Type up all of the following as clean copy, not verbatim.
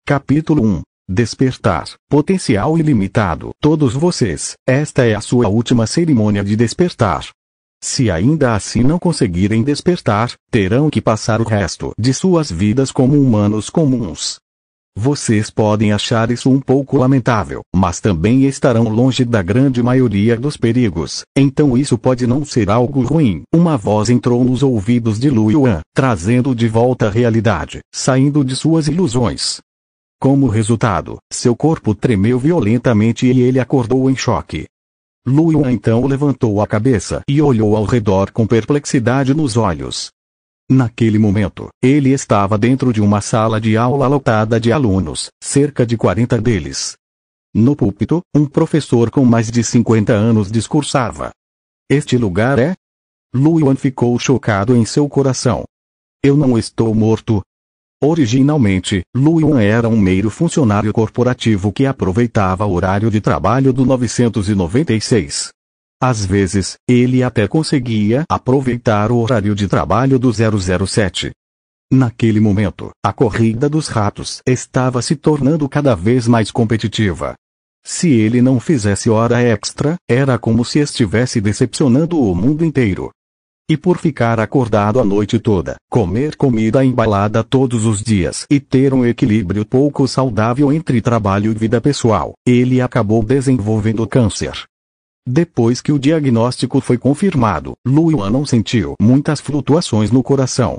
Capítulo 1. Despertar. Potencial ilimitado. Todos vocês, esta é a sua última cerimônia de despertar. Se ainda assim não conseguirem despertar, terão que passar o resto de suas vidas como humanos comuns. Vocês podem achar isso um pouco lamentável, mas também estarão longe da grande maioria dos perigos, então isso pode não ser algo ruim. Uma voz entrou nos ouvidos de Lu Yuan, trazendo de volta a realidade, saindo de suas ilusões. Como resultado, seu corpo tremeu violentamente e ele acordou em choque. Lu Yuan então levantou a cabeça e olhou ao redor com perplexidade nos olhos. Naquele momento, ele estava dentro de uma sala de aula lotada de alunos, cerca de 40 deles. No púlpito, um professor com mais de 50 anos discursava. Este lugar é? Lu Yuan ficou chocado em seu coração. Eu não estou morto. Originalmente, Lu Yuan era um mero funcionário corporativo que aproveitava o horário de trabalho do 996. Às vezes, ele até conseguia aproveitar o horário de trabalho do 007. Naquele momento, a corrida dos ratos estava se tornando cada vez mais competitiva. Se ele não fizesse hora extra, era como se estivesse decepcionando o mundo inteiro. E por ficar acordado a noite toda, comer comida embalada todos os dias e ter um equilíbrio pouco saudável entre trabalho e vida pessoal, ele acabou desenvolvendo câncer. Depois que o diagnóstico foi confirmado, Lu Yuan não sentiu muitas flutuações no coração.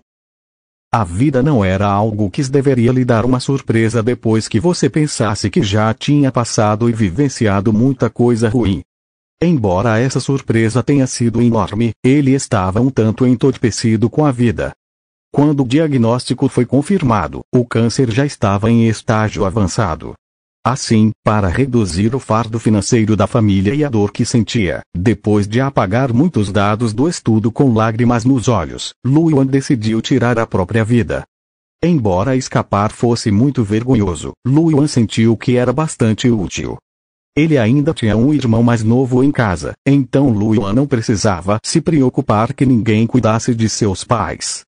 A vida não era algo que deveria lhe dar uma surpresa depois que você pensasse que já tinha passado e vivenciado muita coisa ruim. Embora essa surpresa tenha sido enorme, ele estava um tanto entorpecido com a vida. Quando o diagnóstico foi confirmado, o câncer já estava em estágio avançado. Assim, para reduzir o fardo financeiro da família e a dor que sentia, depois de apagar muitos dados do estudo com lágrimas nos olhos, Lu Yuan decidiu tirar a própria vida. Embora escapar fosse muito vergonhoso, Lu Yuan sentiu que era bastante útil. Ele ainda tinha um irmão mais novo em casa, então Lu Yuan não precisava se preocupar que ninguém cuidasse de seus pais.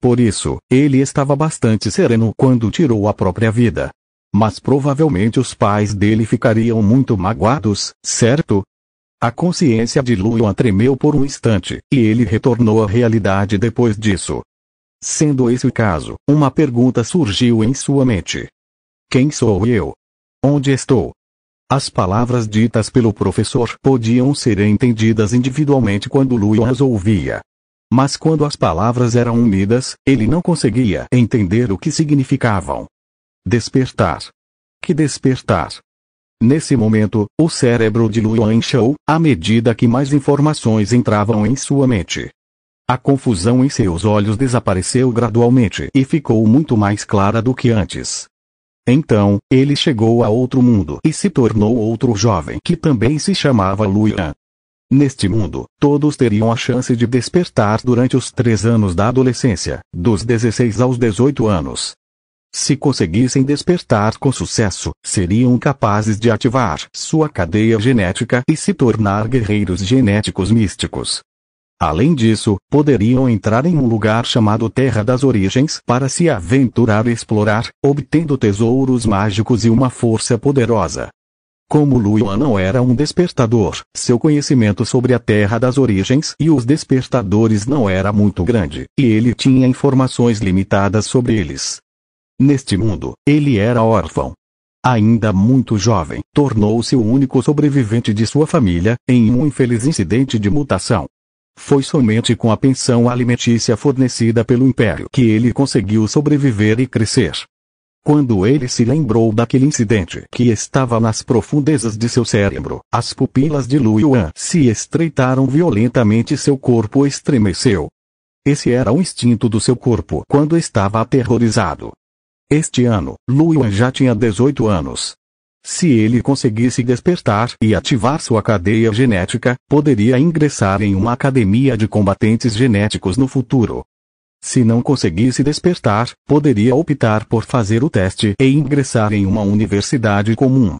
Por isso, ele estava bastante sereno quando tirou a própria vida. Mas provavelmente os pais dele ficariam muito magoados, certo? A consciência de Lu Yuan tremeu por um instante, e ele retornou à realidade depois disso. Sendo esse o caso, uma pergunta surgiu em sua mente. Quem sou eu? Onde estou? As palavras ditas pelo professor podiam ser entendidas individualmente quando Lu Yuan as ouvia. Mas quando as palavras eram unidas, ele não conseguia entender o que significavam. Despertar. Que despertar? Nesse momento, o cérebro de Lu Yuan inchou, à medida que mais informações entravam em sua mente. A confusão em seus olhos desapareceu gradualmente e ficou muito mais clara do que antes. Então, ele chegou a outro mundo e se tornou outro jovem que também se chamava Lu Yuan. Neste mundo, todos teriam a chance de despertar durante os 3 anos da adolescência, dos 16 aos 18 anos. Se conseguissem despertar com sucesso, seriam capazes de ativar sua cadeia genética e se tornar guerreiros genéticos místicos. Além disso, poderiam entrar em um lugar chamado Terra das Origens para se aventurar e explorar, obtendo tesouros mágicos e uma força poderosa. Como Lu Yuan não era um despertador, seu conhecimento sobre a Terra das Origens e os despertadores não era muito grande, e ele tinha informações limitadas sobre eles. Neste mundo, ele era órfão. Ainda muito jovem, tornou-se o único sobrevivente de sua família, em um infeliz incidente de mutação. Foi somente com a pensão alimentícia fornecida pelo Império que ele conseguiu sobreviver e crescer. Quando ele se lembrou daquele incidente que estava nas profundezas de seu cérebro, as pupilas de Lu Yuan se estreitaram violentamente e seu corpo estremeceu. Esse era o instinto do seu corpo quando estava aterrorizado. Este ano, Lu Yuan já tinha 18 anos. Se ele conseguisse despertar e ativar sua cadeia genética, poderia ingressar em uma academia de combatentes genéticos no futuro. Se não conseguisse despertar, poderia optar por fazer o teste e ingressar em uma universidade comum.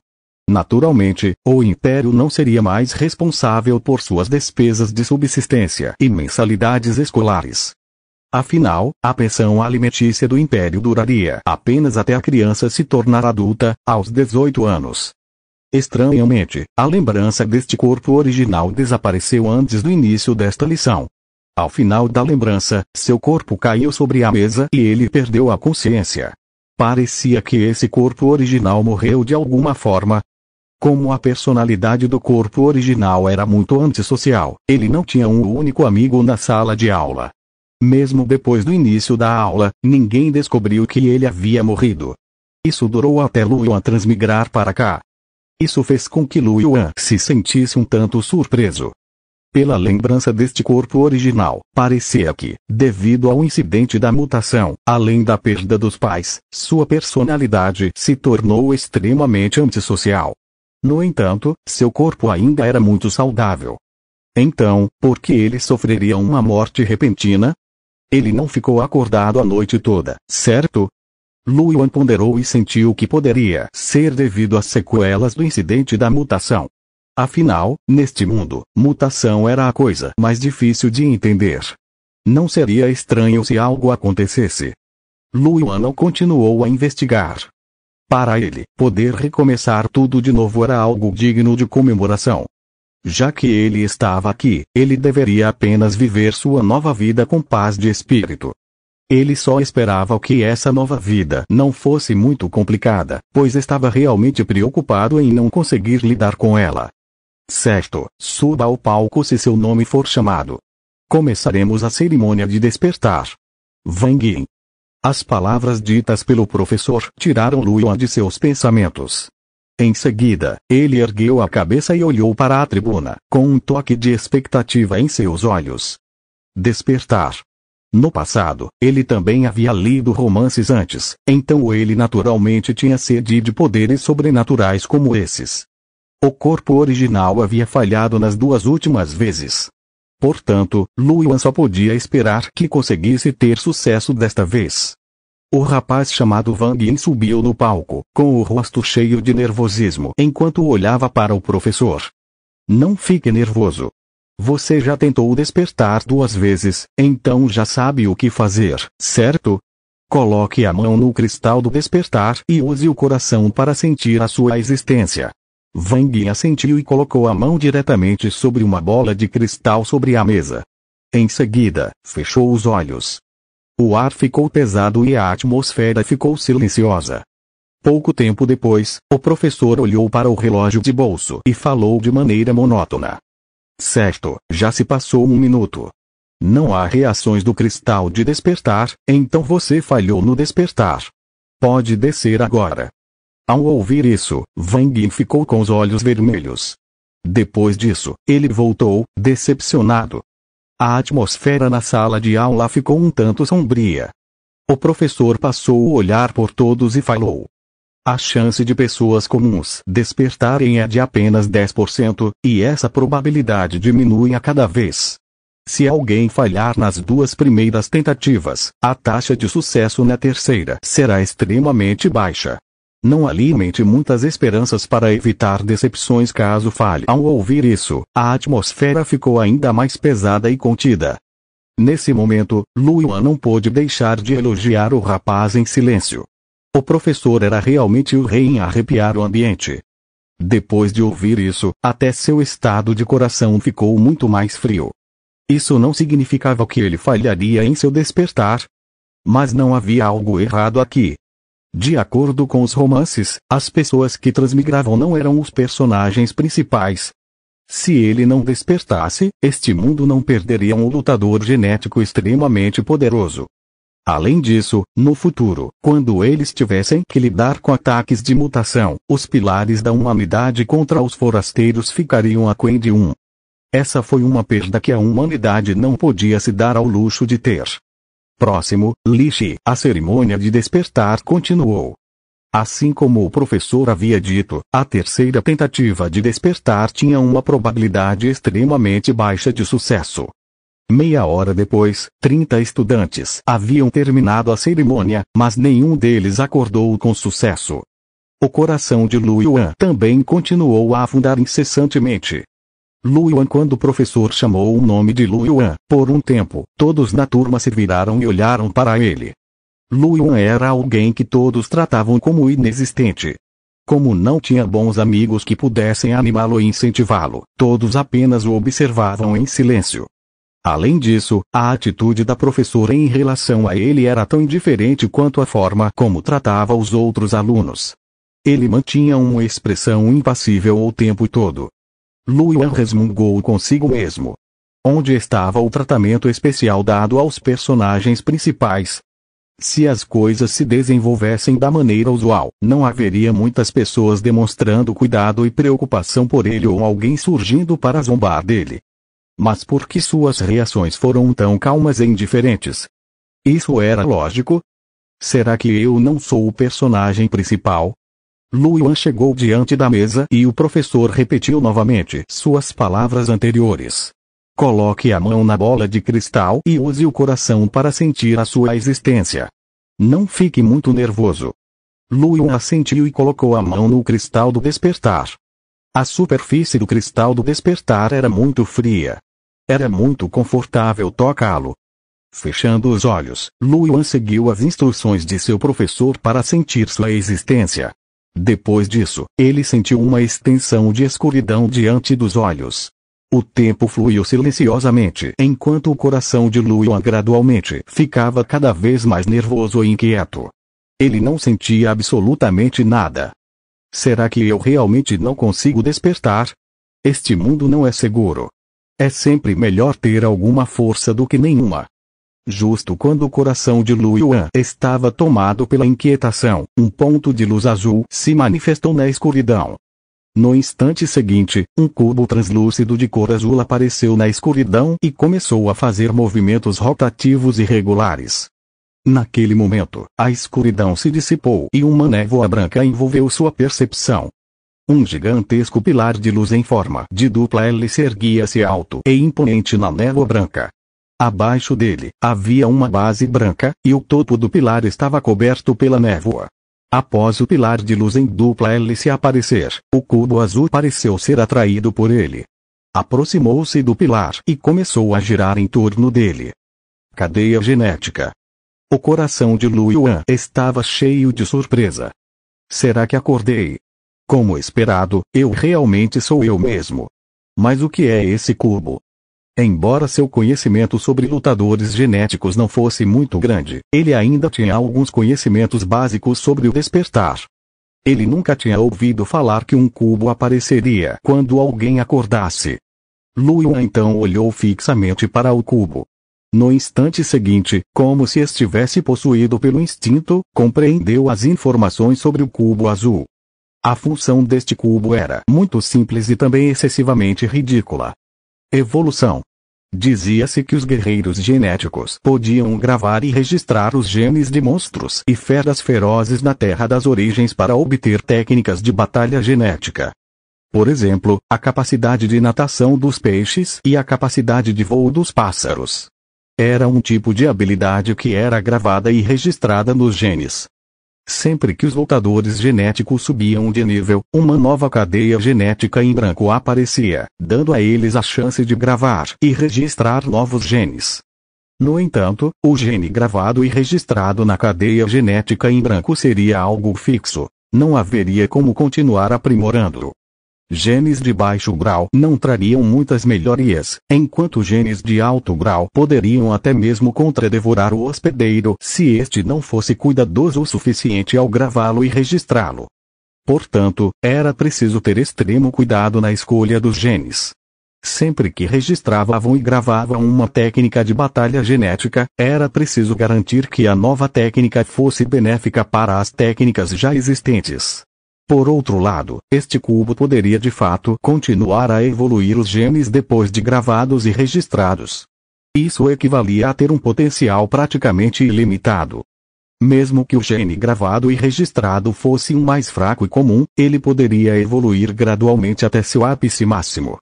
Naturalmente, o Império não seria mais responsável por suas despesas de subsistência e mensalidades escolares. Afinal, a pensão alimentícia do Império duraria apenas até a criança se tornar adulta, aos 18 anos. Estranhamente, a lembrança deste corpo original desapareceu antes do início desta lição. Ao final da lembrança, seu corpo caiu sobre a mesa e ele perdeu a consciência. Parecia que esse corpo original morreu de alguma forma. Como a personalidade do corpo original era muito antissocial, ele não tinha um único amigo na sala de aula. Mesmo depois do início da aula, ninguém descobriu que ele havia morrido. Isso durou até Luan transmigrar para cá. Isso fez com que Luan se sentisse um tanto surpreso. Pela lembrança deste corpo original, parecia que, devido ao incidente da mutação, além da perda dos pais, sua personalidade se tornou extremamente antissocial. No entanto, seu corpo ainda era muito saudável. Então, por que ele sofreria uma morte repentina? Ele não ficou acordado a noite toda, certo? Luan ponderou e sentiu que poderia ser devido às sequelas do incidente da mutação. Afinal, neste mundo, mutação era a coisa mais difícil de entender. Não seria estranho se algo acontecesse. Luan não continuou a investigar. Para ele, poder recomeçar tudo de novo era algo digno de comemoração. Já que ele estava aqui, ele deveria apenas viver sua nova vida com paz de espírito. Ele só esperava que essa nova vida não fosse muito complicada, pois estava realmente preocupado em não conseguir lidar com ela. Certo, suba ao palco se seu nome for chamado. Começaremos a cerimônia de despertar. Wang Yin. As palavras ditas pelo professor tiraram Luan de seus pensamentos. Em seguida, ele ergueu a cabeça e olhou para a tribuna, com um toque de expectativa em seus olhos. Despertar. No passado, ele também havia lido romances antes, então ele naturalmente tinha sede de poderes sobrenaturais como esses. O corpo original havia falhado nas duas últimas vezes. Portanto, Luan só podia esperar que conseguisse ter sucesso desta vez. O rapaz chamado Wang Yin subiu no palco, com o rosto cheio de nervosismo enquanto olhava para o professor. Não fique nervoso. Você já tentou despertar 2 vezes, então já sabe o que fazer, certo? Coloque a mão no cristal do despertar e use o coração para sentir a sua existência. Wang Yin assentiu e colocou a mão diretamente sobre uma bola de cristal sobre a mesa. Em seguida, fechou os olhos. O ar ficou pesado e a atmosfera ficou silenciosa. Pouco tempo depois, o professor olhou para o relógio de bolso e falou de maneira monótona. Certo, já se passou 1 minuto. Não há reações do cristal de despertar, então você falhou no despertar. Pode descer agora. Ao ouvir isso, Wang Yin ficou com os olhos vermelhos. Depois disso, ele voltou, decepcionado. A atmosfera na sala de aula ficou um tanto sombria. O professor passou o olhar por todos e falou. A chance de pessoas comuns despertarem é de apenas 10%, e essa probabilidade diminui a cada vez. Se alguém falhar nas 2 primeiras tentativas, a taxa de sucesso na terceira será extremamente baixa. Não alimente muitas esperanças para evitar decepções caso falhe. Ao ouvir isso, a atmosfera ficou ainda mais pesada e contida. Nesse momento, Luan não pôde deixar de elogiar o rapaz em silêncio. O professor era realmente o rei em arrepiar o ambiente. Depois de ouvir isso, até seu estado de coração ficou muito mais frio. Isso não significava que ele falharia em seu despertar. Mas não havia algo errado aqui. De acordo com os romances, as pessoas que transmigravam não eram os personagens principais. Se ele não despertasse, este mundo não perderia um lutador genético extremamente poderoso. Além disso, no futuro, quando eles tivessem que lidar com ataques de mutação, os pilares da humanidade contra os forasteiros ficariam aquém de um. Essa foi uma perda que a humanidade não podia se dar ao luxo de ter. Próximo, Li Shi. A cerimônia de despertar continuou. Assim como o professor havia dito, a terceira tentativa de despertar tinha uma probabilidade extremamente baixa de sucesso. Meia hora depois, 30 estudantes haviam terminado a cerimônia, mas nenhum deles acordou com sucesso. O coração de Luan também continuou a afundar incessantemente. Lu Yuan. Quando o professor chamou o nome de Lu Yuan, por um tempo, todos na turma se viraram e olharam para ele. Lu Yuan era alguém que todos tratavam como inexistente. Como não tinha bons amigos que pudessem animá-lo e incentivá-lo, todos apenas o observavam em silêncio. Além disso, a atitude da professora em relação a ele era tão indiferente quanto a forma como tratava os outros alunos. Ele mantinha uma expressão impassível o tempo todo. Lu Yuan resmungou consigo mesmo. Onde estava o tratamento especial dado aos personagens principais? Se as coisas se desenvolvessem da maneira usual, não haveria muitas pessoas demonstrando cuidado e preocupação por ele ou alguém surgindo para zombar dele. Mas por que suas reações foram tão calmas e indiferentes? Isso era lógico? Será que eu não sou o personagem principal? Lu Yuan chegou diante da mesa e o professor repetiu novamente suas palavras anteriores. Coloque a mão na bola de cristal e use o coração para sentir a sua existência. Não fique muito nervoso. Lu Yuan assentiu e colocou a mão no cristal do despertar. A superfície do cristal do despertar era muito fria. Era muito confortável tocá-lo. Fechando os olhos, Lu Yuan seguiu as instruções de seu professor para sentir sua existência. Depois disso, ele sentiu uma extensão de escuridão diante dos olhos. O tempo fluiu silenciosamente enquanto o coração de Lu Yuan gradualmente ficava cada vez mais nervoso e inquieto. Ele não sentia absolutamente nada. Será que eu realmente não consigo despertar? Este mundo não é seguro. É sempre melhor ter alguma força do que nenhuma. Justo quando o coração de Lu Yuan estava tomado pela inquietação, um ponto de luz azul se manifestou na escuridão. No instante seguinte, um cubo translúcido de cor azul apareceu na escuridão e começou a fazer movimentos rotativos irregulares. Naquele momento, a escuridão se dissipou e uma névoa branca envolveu sua percepção. Um gigantesco pilar de luz em forma de dupla hélice erguia-se alto e imponente na névoa branca. Abaixo dele, havia uma base branca, e o topo do pilar estava coberto pela névoa. Após o pilar de luz em dupla hélice aparecer, o cubo azul pareceu ser atraído por ele. Aproximou-se do pilar e começou a girar em torno dele. Cadeia genética. O coração de Lu Yuan estava cheio de surpresa. Será que acordei? Como esperado, eu realmente sou eu mesmo. Mas o que é esse cubo? Embora seu conhecimento sobre lutadores genéticos não fosse muito grande, ele ainda tinha alguns conhecimentos básicos sobre o despertar. Ele nunca tinha ouvido falar que um cubo apareceria quando alguém acordasse. Lu Yuan então olhou fixamente para o cubo. No instante seguinte, como se estivesse possuído pelo instinto, compreendeu as informações sobre o cubo azul. A função deste cubo era muito simples e também excessivamente ridícula. Evolução. Dizia-se que os guerreiros genéticos podiam gravar e registrar os genes de monstros e feras ferozes na Terra das Origens para obter técnicas de batalha genética. Por exemplo, a capacidade de natação dos peixes e a capacidade de voo dos pássaros. Era um tipo de habilidade que era gravada e registrada nos genes. Sempre que os lutadores genéticos subiam de nível, uma nova cadeia genética em branco aparecia, dando a eles a chance de gravar e registrar novos genes. No entanto, o gene gravado e registrado na cadeia genética em branco seria algo fixo. Não haveria como continuar aprimorando-o. Genes de baixo grau não trariam muitas melhorias, enquanto genes de alto grau poderiam até mesmo contradevorar o hospedeiro se este não fosse cuidadoso o suficiente ao gravá-lo e registrá-lo. Portanto, era preciso ter extremo cuidado na escolha dos genes. Sempre que registravam e gravavam uma técnica de batalha genética, era preciso garantir que a nova técnica fosse benéfica para as técnicas já existentes. Por outro lado, este cubo poderia de fato continuar a evoluir os genes depois de gravados e registrados. Isso equivalia a ter um potencial praticamente ilimitado. Mesmo que o gene gravado e registrado fosse um mais fraco e comum, ele poderia evoluir gradualmente até seu ápice máximo.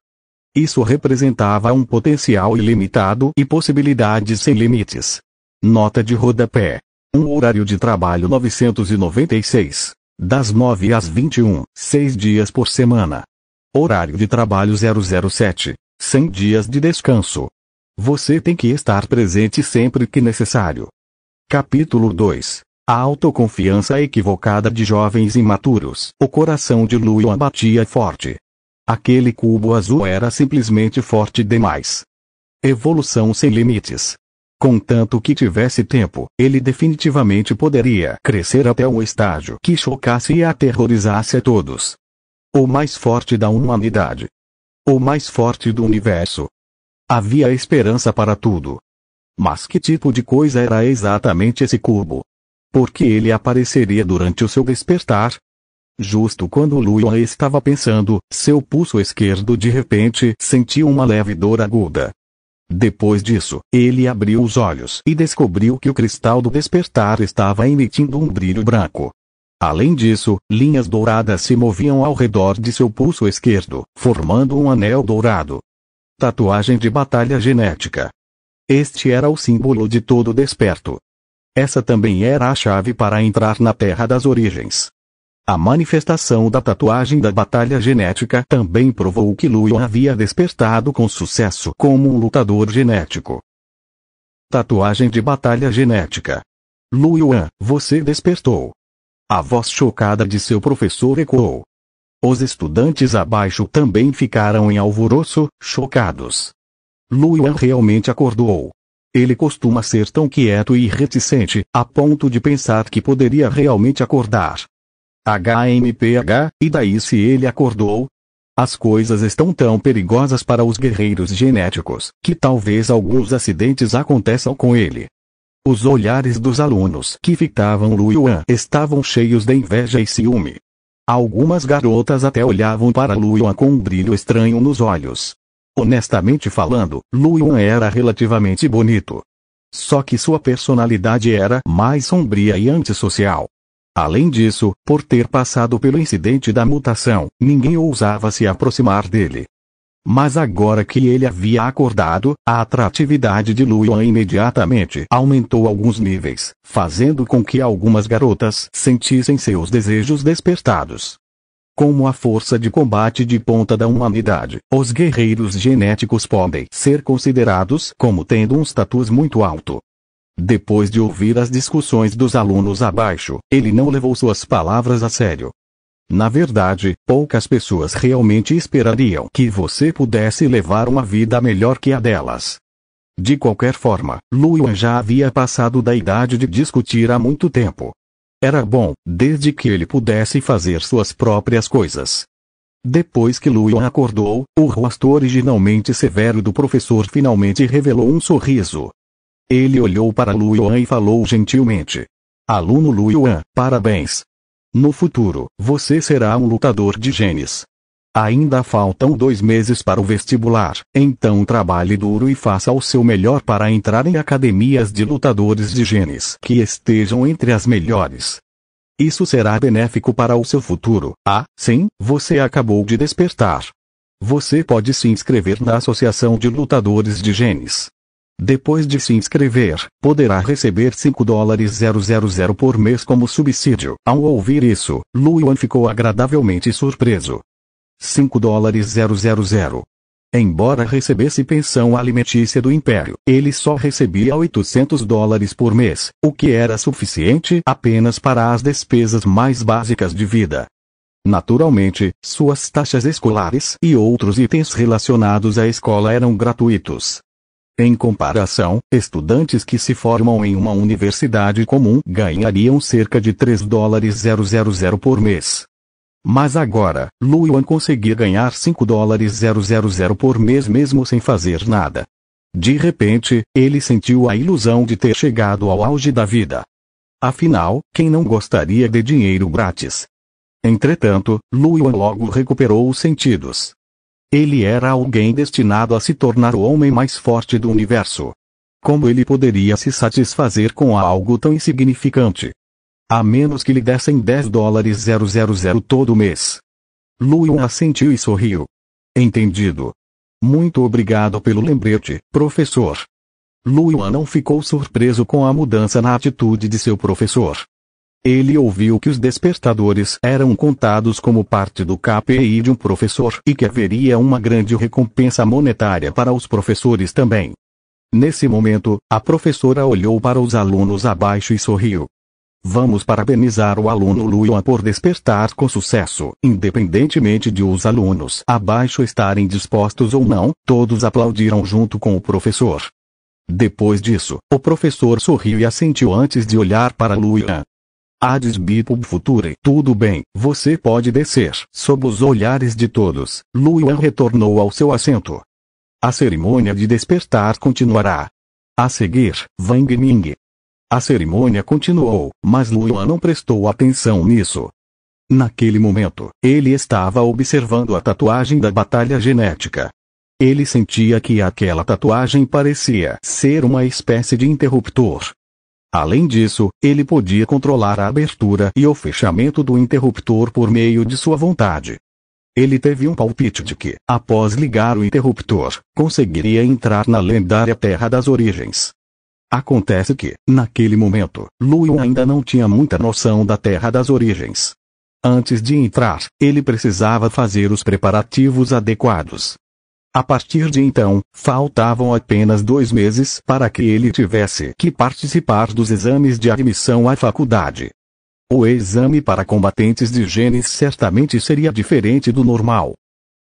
Isso representava um potencial ilimitado e possibilidades sem limites. Nota de rodapé. Um horário de trabalho 996. Das 9 às 21, 6 dias por semana. Horário de trabalho 007. 100 dias de descanso. Você tem que estar presente sempre que necessário. Capítulo 2. A autoconfiança equivocada de jovens imaturos. O coração de Luan batia forte. Aquele cubo azul era simplesmente forte demais. Evolução sem limites. Contanto que tivesse tempo, ele definitivamente poderia crescer até um estágio que chocasse e aterrorizasse a todos. O mais forte da humanidade. O mais forte do universo. Havia esperança para tudo. Mas que tipo de coisa era exatamente esse cubo? Por que ele apareceria durante o seu despertar? Justo quando Luan estava pensando, seu pulso esquerdo de repente sentiu uma leve dor aguda. Depois disso, ele abriu os olhos e descobriu que o cristal do despertar estava emitindo um brilho branco. Além disso, linhas douradas se moviam ao redor de seu pulso esquerdo, formando um anel dourado. Tatuagem de batalha genética. Este era o símbolo de todo desperto. Essa também era a chave para entrar na Terra das Origens. A manifestação da tatuagem da batalha genética também provou que Luan havia despertado com sucesso como um lutador genético. Tatuagem de batalha genética. Luan, você despertou. A voz chocada de seu professor ecoou. Os estudantes abaixo também ficaram em alvoroço, chocados. Luan realmente acordou. Ele costuma ser tão quieto e reticente, a ponto de pensar que poderia realmente acordar. HMPH, e daí se ele acordou? As coisas estão tão perigosas para os guerreiros genéticos, que talvez alguns acidentes aconteçam com ele. Os olhares dos alunos que fitavam Luan estavam cheios de inveja e ciúme. Algumas garotas até olhavam para Luan com um brilho estranho nos olhos. Honestamente falando, Luan era relativamente bonito. Só que sua personalidade era mais sombria e antissocial. Além disso, por ter passado pelo incidente da mutação, ninguém ousava se aproximar dele. Mas agora que ele havia acordado, a atratividade de Luan imediatamente aumentou alguns níveis, fazendo com que algumas garotas sentissem seus desejos despertados. Como a força de combate de ponta da humanidade, os guerreiros genéticos podem ser considerados como tendo um status muito alto. Depois de ouvir as discussões dos alunos abaixo, ele não levou suas palavras a sério. Na verdade, poucas pessoas realmente esperariam que você pudesse levar uma vida melhor que a delas. De qualquer forma, Luan já havia passado da idade de discutir há muito tempo. Era bom, desde que ele pudesse fazer suas próprias coisas. Depois que Luan acordou, o rosto originalmente severo do professor finalmente revelou um sorriso. Ele olhou para Luan e falou gentilmente. Aluno Luan, parabéns. No futuro, você será um lutador de genes. Ainda faltam 2 meses para o vestibular, então trabalhe duro e faça o seu melhor para entrar em academias de lutadores de genes que estejam entre as melhores. Isso será benéfico para o seu futuro. Ah, sim, você acabou de despertar. Você pode se inscrever na Associação de Lutadores de Genes. Depois de se inscrever, poderá receber $5,000 por mês como subsídio. Ao ouvir isso, Luan ficou agradavelmente surpreso. $5,000. Embora recebesse pensão alimentícia do Império, ele só recebia $800 por mês, o que era suficiente apenas para as despesas mais básicas de vida. Naturalmente, suas taxas escolares e outros itens relacionados à escola eram gratuitos. Em comparação, estudantes que se formam em uma universidade comum ganhariam cerca de $3,000 por mês. Mas agora, Luan conseguia ganhar $5,000 por mês mesmo sem fazer nada. De repente, ele sentiu a ilusão de ter chegado ao auge da vida. Afinal, quem não gostaria de dinheiro grátis? Entretanto, Luan logo recuperou os sentidos. Ele era alguém destinado a se tornar o homem mais forte do universo. Como ele poderia se satisfazer com algo tão insignificante? A menos que lhe dessem $10,000 todo mês. Luan assentiu e sorriu. Entendido. Muito obrigado pelo lembrete, professor. Luan não ficou surpreso com a mudança na atitude de seu professor. Ele ouviu que os despertadores eram contados como parte do KPI de um professor e que haveria uma grande recompensa monetária para os professores também. Nesse momento, a professora olhou para os alunos abaixo e sorriu. Vamos parabenizar o aluno Luan por despertar com sucesso. Independentemente de os alunos abaixo estarem dispostos ou não, todos aplaudiram junto com o professor. Depois disso, o professor sorriu e assentiu antes de olhar para Luan. Hades Bipub Future. Tudo bem, você pode descer. Sob os olhares de todos, Luan retornou ao seu assento. A cerimônia de despertar continuará. A seguir, Wang Ning. A cerimônia continuou, mas Luan não prestou atenção nisso. Naquele momento, ele estava observando a tatuagem da batalha genética. Ele sentia que aquela tatuagem parecia ser uma espécie de interruptor. Além disso, ele podia controlar a abertura e o fechamento do interruptor por meio de sua vontade. Ele teve um palpite de que, após ligar o interruptor, conseguiria entrar na lendária Terra das Origens. Acontece que, naquele momento, Luan ainda não tinha muita noção da Terra das Origens. Antes de entrar, ele precisava fazer os preparativos adequados. A partir de então, faltavam apenas 2 meses para que ele tivesse que participar dos exames de admissão à faculdade. O exame para combatentes de genes certamente seria diferente do normal.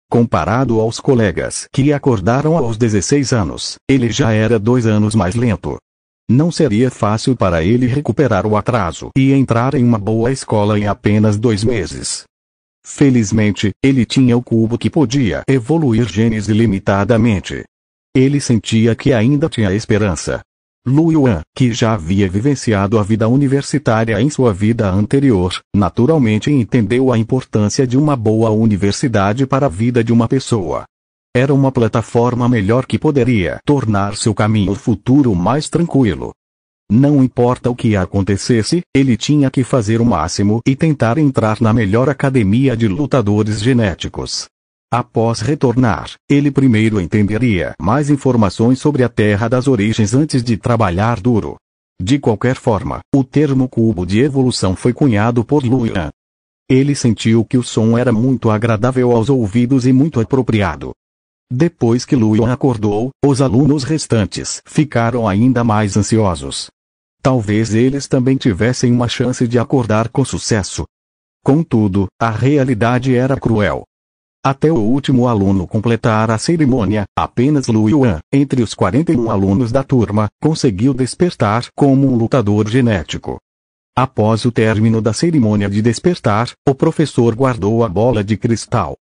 Comparado aos colegas que acordaram aos 16 anos, ele já era 2 anos mais lento. Não seria fácil para ele recuperar o atraso e entrar em uma boa escola em apenas 2 meses. Felizmente, ele tinha o cubo que podia evoluir genes ilimitadamente. Ele sentia que ainda tinha esperança. Luan, que já havia vivenciado a vida universitária em sua vida anterior, naturalmente entendeu a importância de uma boa universidade para a vida de uma pessoa. Era uma plataforma melhor que poderia tornar seu caminho futuro mais tranquilo. Não importa o que acontecesse, ele tinha que fazer o máximo e tentar entrar na melhor academia de lutadores genéticos. Após retornar, ele primeiro entenderia mais informações sobre a Terra das Origens antes de trabalhar duro. De qualquer forma, o termo cubo de evolução foi cunhado por Luan. Ele sentiu que o som era muito agradável aos ouvidos e muito apropriado. Depois que Luan acordou, os alunos restantes ficaram ainda mais ansiosos. Talvez eles também tivessem uma chance de acordar com sucesso. Contudo, a realidade era cruel. Até o último aluno completar a cerimônia, apenas Luan, entre os 41 alunos da turma, conseguiu despertar como um lutador genético. Após o término da cerimônia de despertar, o professor guardou a bola de cristal.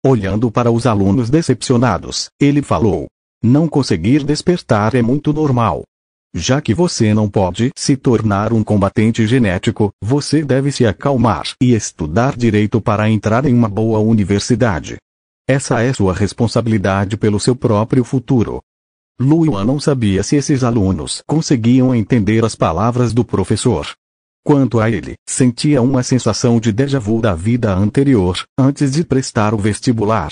Olhando para os alunos decepcionados, ele falou: "Não conseguir despertar é muito normal. Já que você não pode se tornar um combatente genético, você deve se acalmar e estudar direito para entrar em uma boa universidade. Essa é sua responsabilidade pelo seu próprio futuro." Luan não sabia se esses alunos conseguiam entender as palavras do professor. Quanto a ele, sentia uma sensação de déjà vu da vida anterior, antes de prestar o vestibular.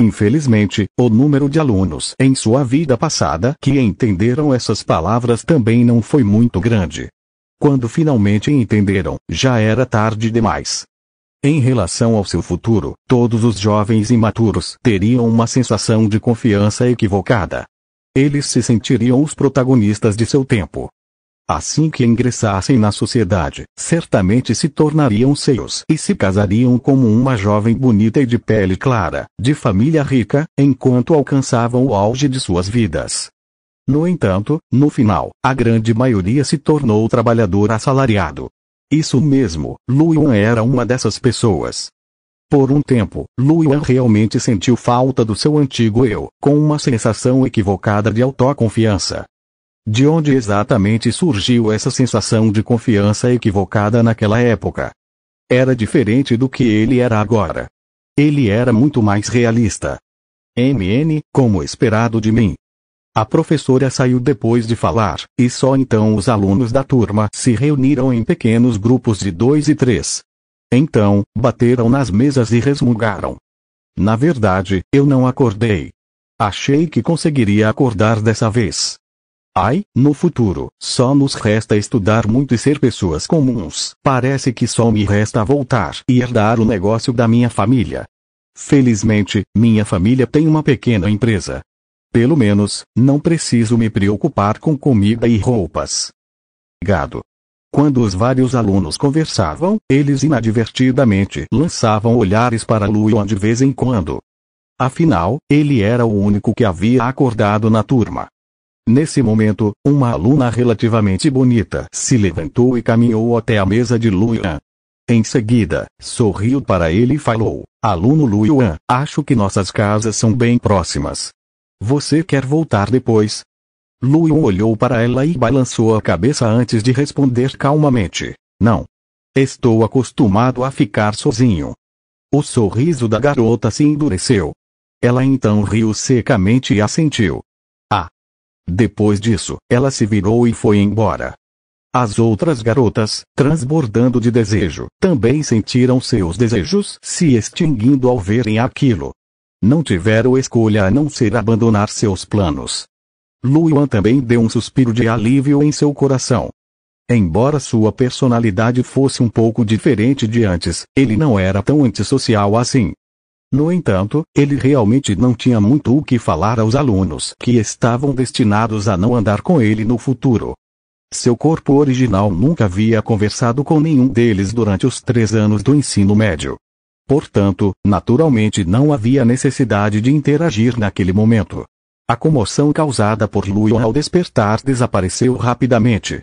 Infelizmente, o número de alunos em sua vida passada que entenderam essas palavras também não foi muito grande. Quando finalmente entenderam, já era tarde demais. Em relação ao seu futuro, todos os jovens imaturos teriam uma sensação de confiança equivocada. Eles se sentiriam os protagonistas de seu tempo. Assim que ingressassem na sociedade, certamente se tornariam seus e se casariam como uma jovem bonita e de pele clara, de família rica, enquanto alcançavam o auge de suas vidas. No entanto, no final, a grande maioria se tornou trabalhador assalariado. Isso mesmo, Luan era uma dessas pessoas. Por um tempo, Luan realmente sentiu falta do seu antigo eu, com uma sensação equivocada de autoconfiança. De onde exatamente surgiu essa sensação de confiança equivocada naquela época? Era diferente do que ele era agora. Ele era muito mais realista. Como esperado de mim. A professora saiu depois de falar, e só então os alunos da turma se reuniram em pequenos grupos de 2 e 3. Então, bateram nas mesas e resmungaram. Na verdade, eu não acordei. Achei que conseguiria acordar dessa vez. Ai, no futuro, só nos resta estudar muito e ser pessoas comuns. Parece que só me resta voltar e herdar o negócio da minha família. Felizmente, minha família tem uma pequena empresa. Pelo menos, não preciso me preocupar com comida e roupas. Gado. Quando os vários alunos conversavam, eles inadvertidamente lançavam olhares para Lu Yuan de vez em quando. Afinal, ele era o único que havia acordado na turma. Nesse momento, uma aluna relativamente bonita se levantou e caminhou até a mesa de Lu Yuan. Em seguida, sorriu para ele e falou: "Aluno Lu Yuan, acho que nossas casas são bem próximas. Você quer voltar depois?" Lu Yuan olhou para ela e balançou a cabeça antes de responder calmamente: "Não. Estou acostumado a ficar sozinho." O sorriso da garota se endureceu. Ela então riu secamente e assentiu. Depois disso, ela se virou e foi embora. As outras garotas, transbordando de desejo, também sentiram seus desejos se extinguindo ao verem aquilo. Não tiveram escolha a não ser abandonar seus planos. Lu Yuan também deu um suspiro de alívio em seu coração. Embora sua personalidade fosse um pouco diferente de antes, ele não era tão antissocial assim. No entanto, ele realmente não tinha muito o que falar aos alunos que estavam destinados a não andar com ele no futuro. Seu corpo original nunca havia conversado com nenhum deles durante os 3 anos do ensino médio. Portanto, naturalmente não havia necessidade de interagir naquele momento. A comoção causada por Lu Yuan ao despertar desapareceu rapidamente.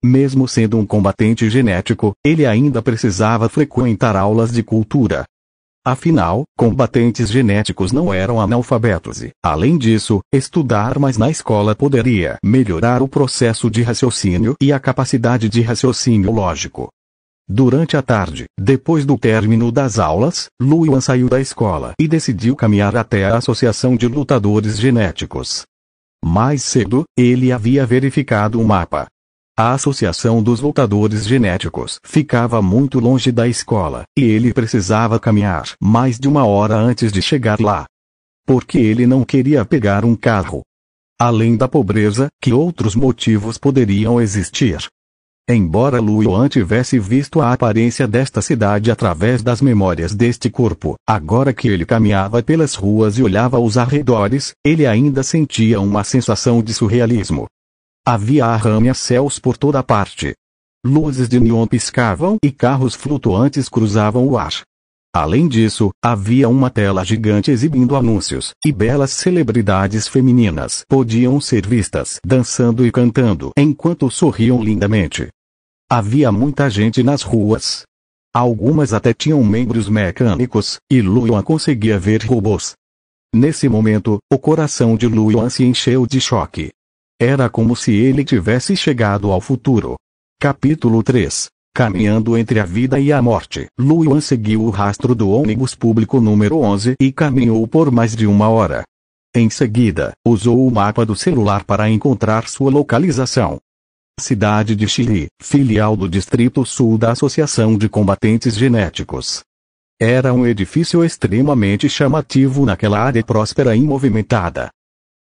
Mesmo sendo um combatente genético, ele ainda precisava frequentar aulas de cultura. Afinal, combatentes genéticos não eram analfabetos e, além disso, estudar mais na escola poderia melhorar o processo de raciocínio e a capacidade de raciocínio lógico. Durante a tarde, depois do término das aulas, Lu Yuan saiu da escola e decidiu caminhar até a Associação de Lutadores Genéticos. Mais cedo, ele havia verificado um mapa. A Associação dos Lutadores Genéticos ficava muito longe da escola, e ele precisava caminhar mais de 1 hora antes de chegar lá. Porque ele não queria pegar um carro. Além da pobreza, que outros motivos poderiam existir? Embora Lu Yuan tivesse visto a aparência desta cidade através das memórias deste corpo, agora que ele caminhava pelas ruas e olhava os arredores, ele ainda sentia uma sensação de surrealismo. Havia arranha-céus por toda parte. Luzes de neon piscavam e carros flutuantes cruzavam o ar. Além disso, havia uma tela gigante exibindo anúncios, e belas celebridades femininas podiam ser vistas dançando e cantando enquanto sorriam lindamente. Havia muita gente nas ruas. Algumas até tinham membros mecânicos, e Lu Yuan conseguia ver robôs. Nesse momento, o coração de Lu Yuan se encheu de choque. Era como se ele tivesse chegado ao futuro. Capítulo 3. Caminhando entre a vida e a morte. Lu Yuan seguiu o rastro do ônibus público número 11 e caminhou por mais de 1 hora. Em seguida, usou o mapa do celular para encontrar sua localização. Cidade de Xili, filial do Distrito Sul da Associação de Combatentes Genéticos. Era um edifício extremamente chamativo naquela área próspera e movimentada.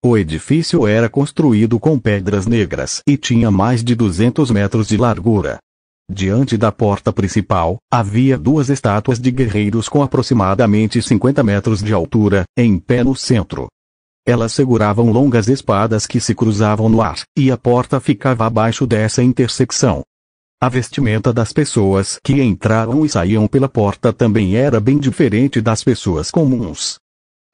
O edifício era construído com pedras negras e tinha mais de 200 metros de largura. Diante da porta principal, havia 2 estátuas de guerreiros com aproximadamente 50 metros de altura, em pé no centro. Elas seguravam longas espadas que se cruzavam no ar, e a porta ficava abaixo dessa intersecção. A vestimenta das pessoas que entravam e saíam pela porta também era bem diferente das pessoas comuns.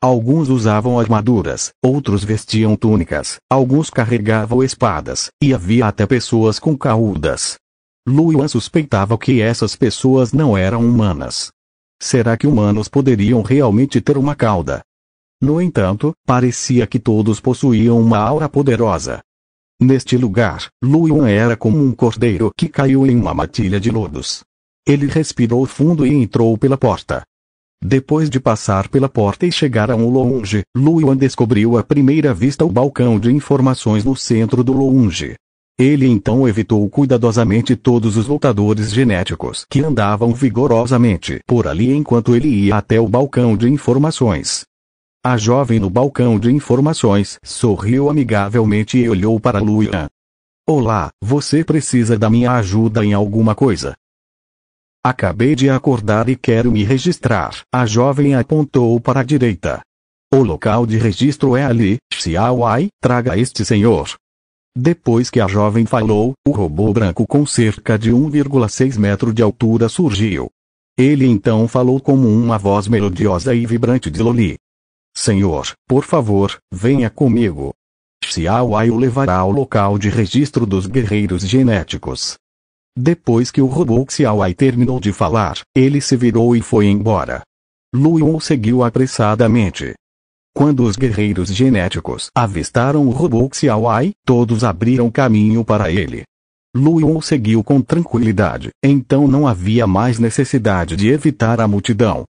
Alguns usavam armaduras, outros vestiam túnicas, alguns carregavam espadas, e havia até pessoas com caudas. Lu Yuan suspeitava que essas pessoas não eram humanas. Será que humanos poderiam realmente ter uma cauda? No entanto, parecia que todos possuíam uma aura poderosa. Neste lugar, Lu Yuan era como um cordeiro que caiu em uma matilha de lodos. Ele respirou fundo e entrou pela porta. Depois de passar pela porta e chegar a um lounge, Lu Yuan descobriu à primeira vista o balcão de informações no centro do lounge. Ele então evitou cuidadosamente todos os lutadores genéticos que andavam vigorosamente por ali enquanto ele ia até o balcão de informações. A jovem no balcão de informações sorriu amigavelmente e olhou para Luian. Olá, você precisa da minha ajuda em alguma coisa? Acabei de acordar e quero me registrar. A jovem apontou para a direita. O local de registro é ali, Xiaowai, traga este senhor. Depois que a jovem falou, o robô branco com cerca de 1,6 metro de altura surgiu. Ele então falou como uma voz melodiosa e vibrante de Loli. Senhor, por favor, venha comigo. Xiaowai o levará ao local de registro dos guerreiros genéticos. Depois que o robô Xiaowai terminou de falar, ele se virou e foi embora. Luian o seguiu apressadamente. Quando os guerreiros genéticos avistaram o robô Xiaowai, todos abriram caminho para ele. Luian o seguiu com tranquilidade, então não havia mais necessidade de evitar a multidão.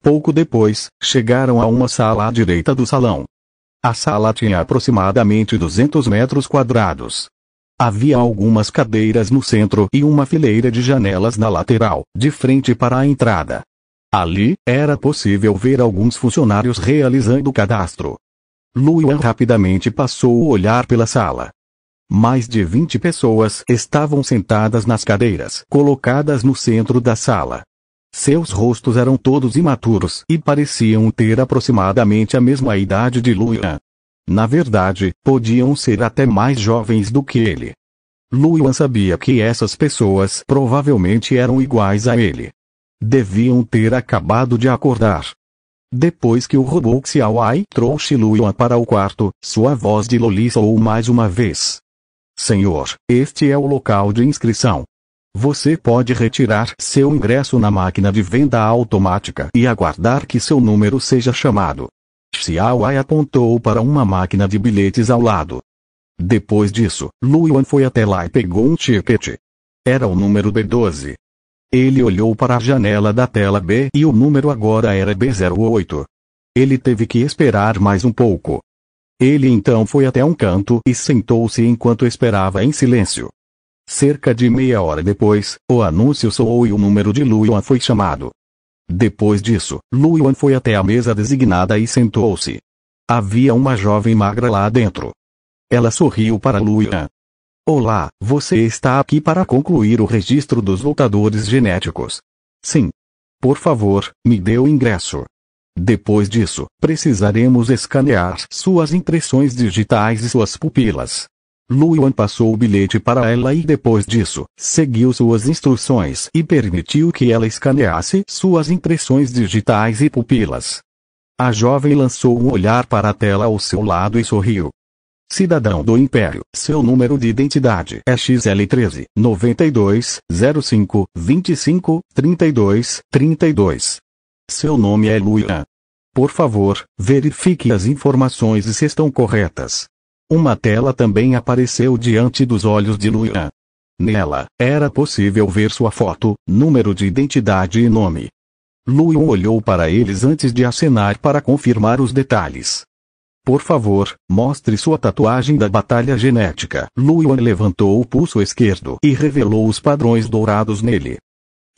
Pouco depois, chegaram a uma sala à direita do salão. A sala tinha aproximadamente 200 metros quadrados. Havia algumas cadeiras no centro e uma fileira de janelas na lateral, de frente para a entrada. Ali, era possível ver alguns funcionários realizando o cadastro. Luian rapidamente passou o olhar pela sala. Mais de 20 pessoas estavam sentadas nas cadeiras colocadas no centro da sala. Seus rostos eram todos imaturos e pareciam ter aproximadamente a mesma idade de Luian. Na verdade, podiam ser até mais jovens do que ele. Luian sabia que essas pessoas provavelmente eram iguais a ele. Deviam ter acabado de acordar. Depois que o robô Xiaowai trouxe Luian para o quarto, sua voz de Loli soou mais uma vez. Senhor, este é o local de inscrição. Você pode retirar seu ingresso na máquina de venda automática e aguardar que seu número seja chamado. Xiaowai apontou para uma máquina de bilhetes ao lado. Depois disso, Luian foi até lá e pegou um ticket. Era o número B12. Ele olhou para a janela da tela B e o número agora era B08. Ele teve que esperar mais um pouco. Ele então foi até um canto e sentou-se enquanto esperava em silêncio. Cerca de meia hora depois, o anúncio soou e o número de Luian foi chamado. Depois disso, Luian foi até a mesa designada e sentou-se. Havia uma jovem magra lá dentro. Ela sorriu para Luian. Olá, você está aqui para concluir o registro dos lutadores genéticos. Sim. Por favor, me dê o ingresso. Depois disso, precisaremos escanear suas impressões digitais e suas pupilas. Luian passou o bilhete para ela e depois disso, seguiu suas instruções e permitiu que ela escaneasse suas impressões digitais e pupilas. A jovem lançou um olhar para a tela ao seu lado e sorriu. Cidadão do Império, seu número de identidade é XL13, 92, 05, 25, 32, 32. Seu nome é Luian. Por favor, verifique as informações e se estão corretas. Uma tela também apareceu diante dos olhos de Luian. Nela, era possível ver sua foto, número de identidade e nome. Luian olhou para eles antes de acenar para confirmar os detalhes. Por favor, mostre sua tatuagem da batalha genética. Luian levantou o pulso esquerdo e revelou os padrões dourados nele.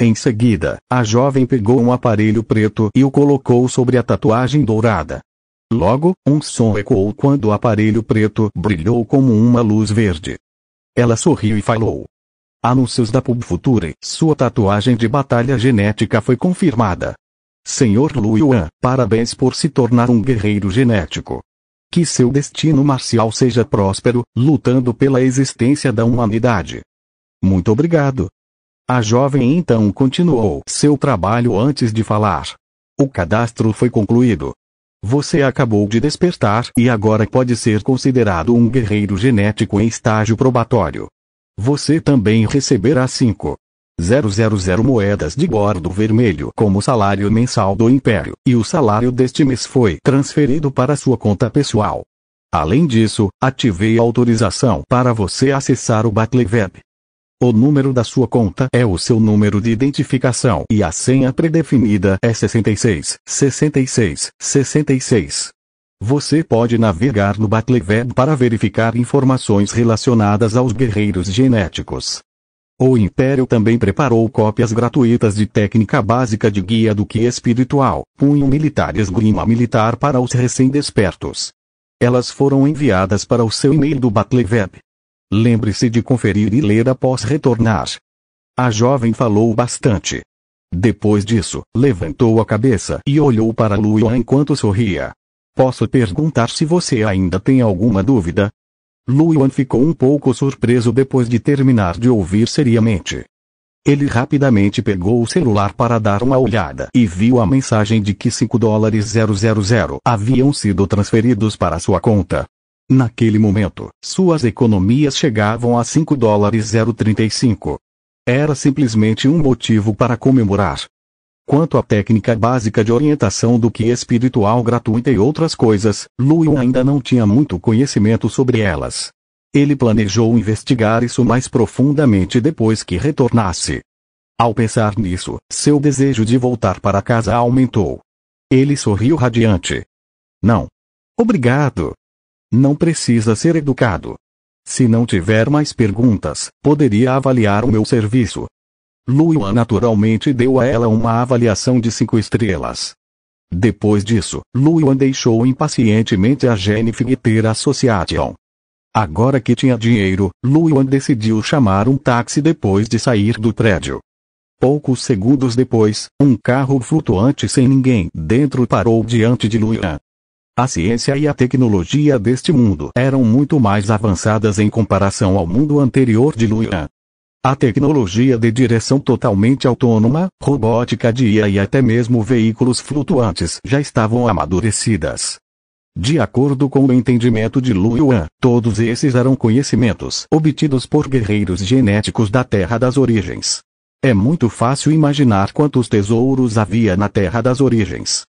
Em seguida, a jovem pegou um aparelho preto e o colocou sobre a tatuagem dourada. Logo, um som ecoou quando o aparelho preto brilhou como uma luz verde. Ela sorriu e falou. Anúncios da Pub Future, sua tatuagem de batalha genética foi confirmada. Senhor Luian, parabéns por se tornar um guerreiro genético. Que seu destino marcial seja próspero, lutando pela existência da humanidade. Muito obrigado. A jovem então continuou seu trabalho antes de falar. O cadastro foi concluído. Você acabou de despertar e agora pode ser considerado um guerreiro genético em estágio probatório. Você também receberá 5.000 moedas de gordo vermelho como salário mensal do Império, e o salário deste mês foi transferido para sua conta pessoal. Além disso, ativei a autorização para você acessar o Battleweb. O número da sua conta é o seu número de identificação e a senha predefinida é 66, 66, 66. Você pode navegar no Battleweb para verificar informações relacionadas aos guerreiros genéticos. O Império também preparou cópias gratuitas de técnica básica de guia do Ki espiritual, punho militares Grima militar para os recém-despertos. Elas foram enviadas para o seu e-mail do Batleweb. Lembre-se de conferir e ler após retornar. A jovem falou bastante. Depois disso, levantou a cabeça e olhou para Luyan enquanto sorria. Posso perguntar se você ainda tem alguma dúvida? Luyan ficou um pouco surpreso depois de terminar de ouvir seriamente. Ele rapidamente pegou o celular para dar uma olhada e viu a mensagem de que $5,000 haviam sido transferidos para sua conta. Naquele momento, suas economias chegavam a $5,035. Era simplesmente um motivo para comemorar. Quanto à técnica básica de orientação do Ki espiritual gratuita e outras coisas, Luyan ainda não tinha muito conhecimento sobre elas. Ele planejou investigar isso mais profundamente depois que retornasse. Ao pensar nisso, seu desejo de voltar para casa aumentou. Ele sorriu radiante. Não. Obrigado. Não precisa ser educado. Se não tiver mais perguntas, poderia avaliar o meu serviço. Luyan naturalmente deu a ela uma avaliação de 5 estrelas. Depois disso, Luyan deixou impacientemente a Jennifer Association. Agora que tinha dinheiro, Luyan decidiu chamar um táxi depois de sair do prédio. Poucos segundos depois, um carro flutuante sem ninguém dentro parou diante de Luyan. A ciência e a tecnologia deste mundo eram muito mais avançadas em comparação ao mundo anterior de Luyan. A tecnologia de direção totalmente autônoma, robótica de IA e até mesmo veículos flutuantes já estavam amadurecidas. De acordo com o entendimento de Luyan, todos esses eram conhecimentos obtidos por guerreiros genéticos da Terra das Origens. É muito fácil imaginar quantos tesouros havia na Terra das Origens.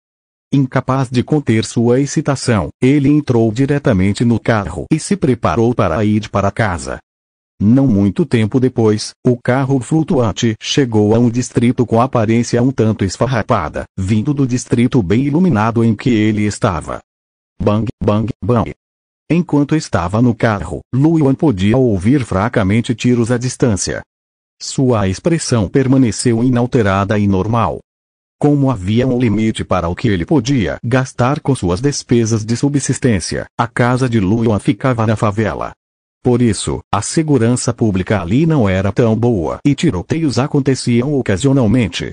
Incapaz de conter sua excitação, ele entrou diretamente no carro e se preparou para ir para casa. Não muito tempo depois, o carro flutuante chegou a um distrito com aparência um tanto esfarrapada, vindo do distrito bem iluminado em que ele estava. Bang, bang, bang. Enquanto estava no carro, Luyan podia ouvir fracamente tiros à distância. Sua expressão permaneceu inalterada e normal. Como havia um limite para o que ele podia gastar com suas despesas de subsistência, a casa de Luyan ficava na favela. Por isso, a segurança pública ali não era tão boa e tiroteios aconteciam ocasionalmente.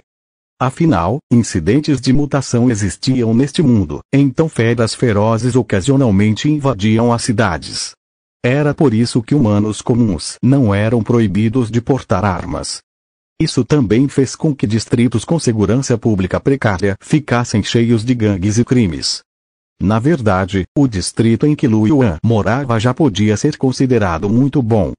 Afinal, incidentes de mutação existiam neste mundo, então feras ferozes ocasionalmente invadiam as cidades. Era por isso que humanos comuns não eram proibidos de portar armas. Isso também fez com que distritos com segurança pública precária ficassem cheios de gangues e crimes. Na verdade, o distrito em que Luyan morava já podia ser considerado muito bom.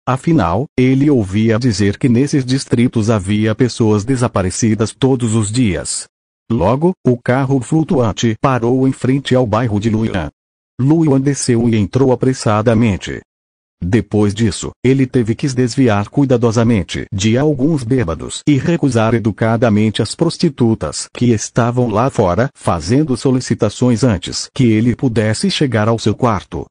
Afinal, ele ouvia dizer que nesses distritos havia pessoas desaparecidas todos os dias. Logo, o carro flutuante parou em frente ao bairro de Luyan. Luyan desceu e entrou apressadamente. Depois disso, ele teve que se desviar cuidadosamente de alguns bêbados e recusar educadamente as prostitutas que estavam lá fora fazendo solicitações antes que ele pudesse chegar ao seu quarto.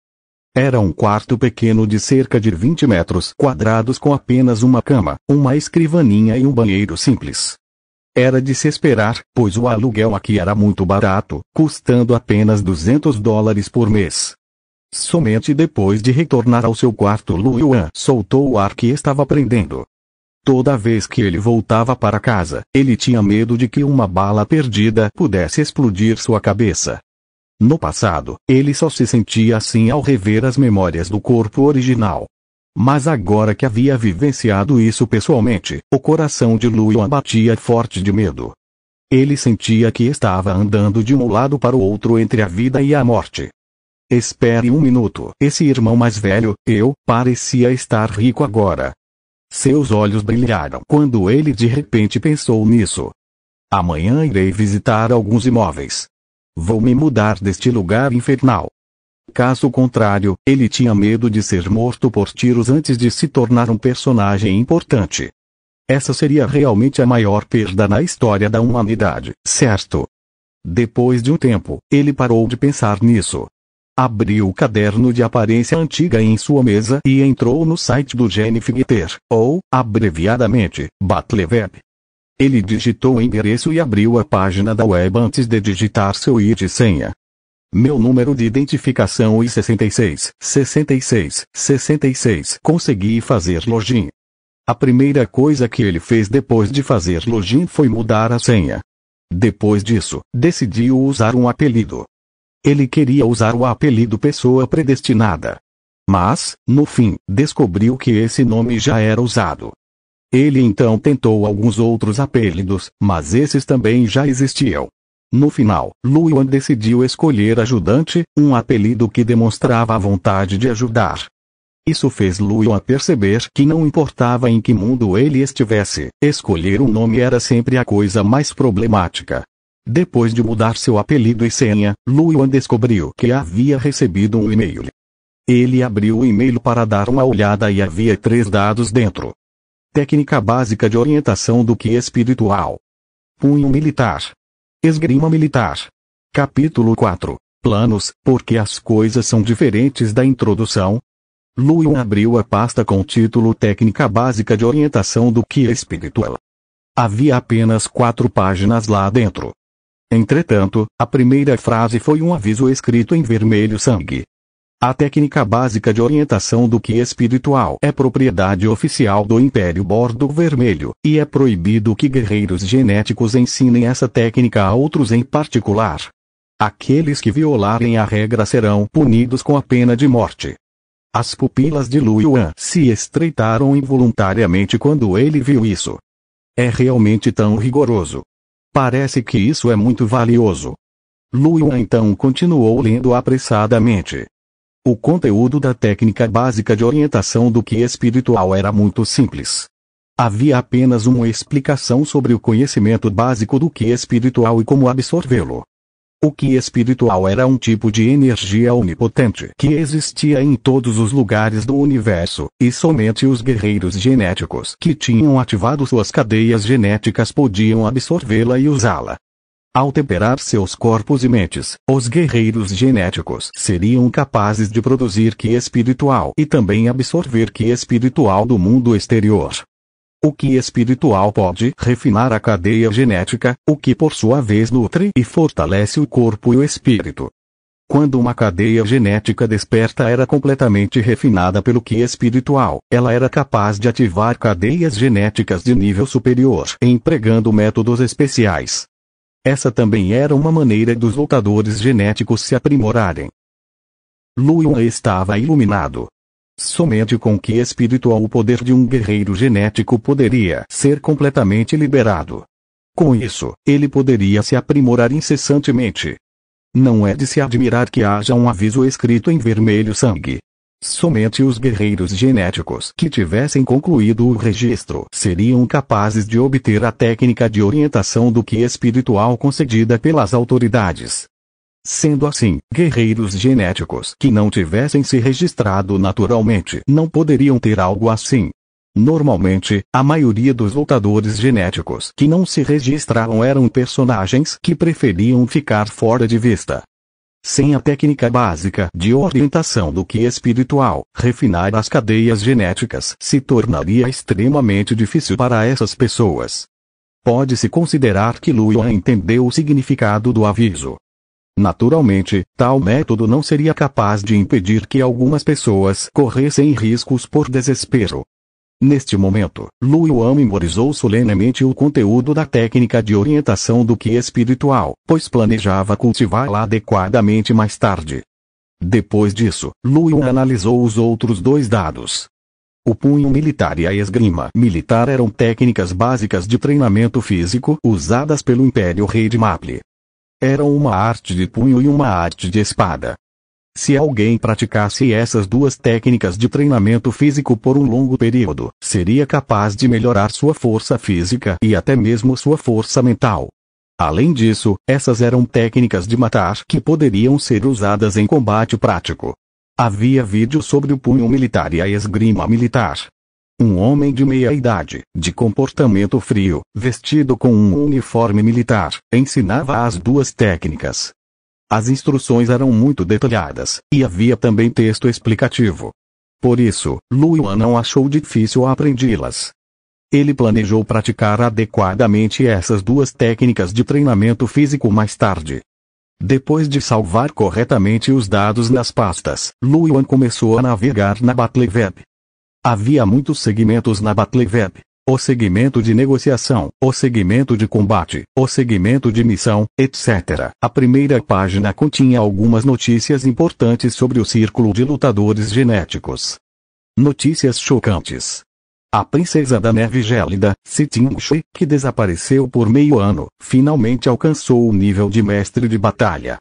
Era um quarto pequeno de cerca de 20 metros quadrados com apenas uma cama, uma escrivaninha e um banheiro simples. Era de se esperar, pois o aluguel aqui era muito barato, custando apenas $200 por mês. Somente depois de retornar ao seu quarto Luyan soltou o ar que estava prendendo. Toda vez que ele voltava para casa, ele tinha medo de que uma bala perdida pudesse explodir sua cabeça. No passado, ele só se sentia assim ao rever as memórias do corpo original. Mas agora que havia vivenciado isso pessoalmente, o coração de Luyan batia forte de medo. Ele sentia que estava andando de um lado para o outro entre a vida e a morte. Espere um minuto. Esse irmão mais velho, parecia estar rico agora. Seus olhos brilharam quando ele de repente pensou nisso. Amanhã irei visitar alguns imóveis. Vou me mudar deste lugar infernal. Caso contrário, ele tinha medo de ser morto por tiros antes de se tornar um personagem importante. Essa seria realmente a maior perda na história da humanidade, certo? Depois de um tempo, ele parou de pensar nisso. Abriu o caderno de aparência antiga em sua mesa e entrou no site do Genfigter, ou, abreviadamente, Battleweb. Ele digitou o endereço e abriu a página da web antes de digitar seu ID e senha. Meu número de identificação e 66. Consegui fazer login. A primeira coisa que ele fez depois de fazer login foi mudar a senha. Depois disso, decidiu usar um apelido. Ele queria usar o apelido Pessoa Predestinada. Mas, no fim, descobriu que esse nome já era usado. Ele então tentou alguns outros apelidos, mas esses também já existiam. No final, Luan decidiu escolher Ajudante, um apelido que demonstrava a vontade de ajudar. Isso fez Luan perceber que não importava em que mundo ele estivesse, escolher um nome era sempre a coisa mais problemática. Depois de mudar seu apelido e senha, Luan descobriu que havia recebido um e-mail. Ele abriu o e-mail para dar uma olhada e havia 3 dados dentro. Técnica básica de orientação do Ki espiritual. Punho militar. Esgrima militar. Capítulo 4. Planos, porque as coisas são diferentes da introdução. Luan abriu a pasta com o título Técnica básica de orientação do Ki espiritual. Havia apenas 4 páginas lá dentro. Entretanto, a primeira frase foi um aviso escrito em vermelho sangue. A técnica básica de orientação do Ki espiritual é propriedade oficial do Império Bordo Vermelho, e é proibido que guerreiros genéticos ensinem essa técnica a outros em particular. Aqueles que violarem a regra serão punidos com a pena de morte. As pupilas de Luan se estreitaram involuntariamente quando ele viu isso. É realmente tão rigoroso. Parece que isso é muito valioso. Luan então continuou lendo apressadamente. O conteúdo da técnica básica de orientação do Ki espiritual era muito simples. Havia apenas uma explicação sobre o conhecimento básico do Ki espiritual e como absorvê-lo. O Ki espiritual era um tipo de energia onipotente que existia em todos os lugares do universo, e somente os guerreiros genéticos que tinham ativado suas cadeias genéticas podiam absorvê-la e usá-la. Ao temperar seus corpos e mentes, os guerreiros genéticos seriam capazes de produzir Ki espiritual e também absorver Ki espiritual do mundo exterior. O Ki espiritual pode refinar a cadeia genética, o que por sua vez nutre e fortalece o corpo e o espírito. Quando uma cadeia genética desperta era completamente refinada pelo Ki espiritual, ela era capaz de ativar cadeias genéticas de nível superior, empregando métodos especiais. Essa também era uma maneira dos lutadores genéticos se aprimorarem. Luan estava iluminado. Somente com Ki espiritual o poder de um guerreiro genético poderia ser completamente liberado. Com isso, ele poderia se aprimorar incessantemente. Não é de se admirar que haja um aviso escrito em vermelho sangue. Somente os guerreiros genéticos que tivessem concluído o registro seriam capazes de obter a técnica de orientação do Ki espiritual concedida pelas autoridades. Sendo assim, guerreiros genéticos que não tivessem se registrado naturalmente não poderiam ter algo assim. Normalmente, a maioria dos lutadores genéticos que não se registraram eram personagens que preferiam ficar fora de vista. Sem a técnica básica de orientação do Ki espiritual, refinar as cadeias genéticas se tornaria extremamente difícil para essas pessoas. Pode-se considerar que Luan entendeu o significado do aviso. Naturalmente, tal método não seria capaz de impedir que algumas pessoas corressem riscos por desespero. Neste momento, Luan memorizou solenemente o conteúdo da técnica de orientação do Ki espiritual, pois planejava cultivá-la adequadamente mais tarde. Depois disso, Luan analisou os outros 2 dados. O punho militar e a esgrima militar eram técnicas básicas de treinamento físico usadas pelo Império Rei de Maple. Eram uma arte de punho e uma arte de espada. Se alguém praticasse essas 2 técnicas de treinamento físico por um longo período, seria capaz de melhorar sua força física e até mesmo sua força mental. Além disso, essas eram técnicas de matar que poderiam ser usadas em combate prático. Havia vídeo sobre o punho militar e a esgrima militar. Um homem de meia idade, de comportamento frio, vestido com um uniforme militar, ensinava as 2 técnicas. As instruções eram muito detalhadas, e havia também texto explicativo. Por isso, Lu Yuan não achou difícil aprendi-las. Ele planejou praticar adequadamente essas duas técnicas de treinamento físico mais tarde. Depois de salvar corretamente os dados nas pastas, Lu Yuan começou a navegar na Battleweb. Havia muitos segmentos na Battleweb. O segmento de negociação, o segmento de combate, o segmento de missão, etc. A primeira página continha algumas notícias importantes sobre o círculo de lutadores genéticos. Notícias chocantes. A princesa da neve gélida, Siting Shui, que desapareceu por meio ano, finalmente alcançou o nível de mestre de batalha.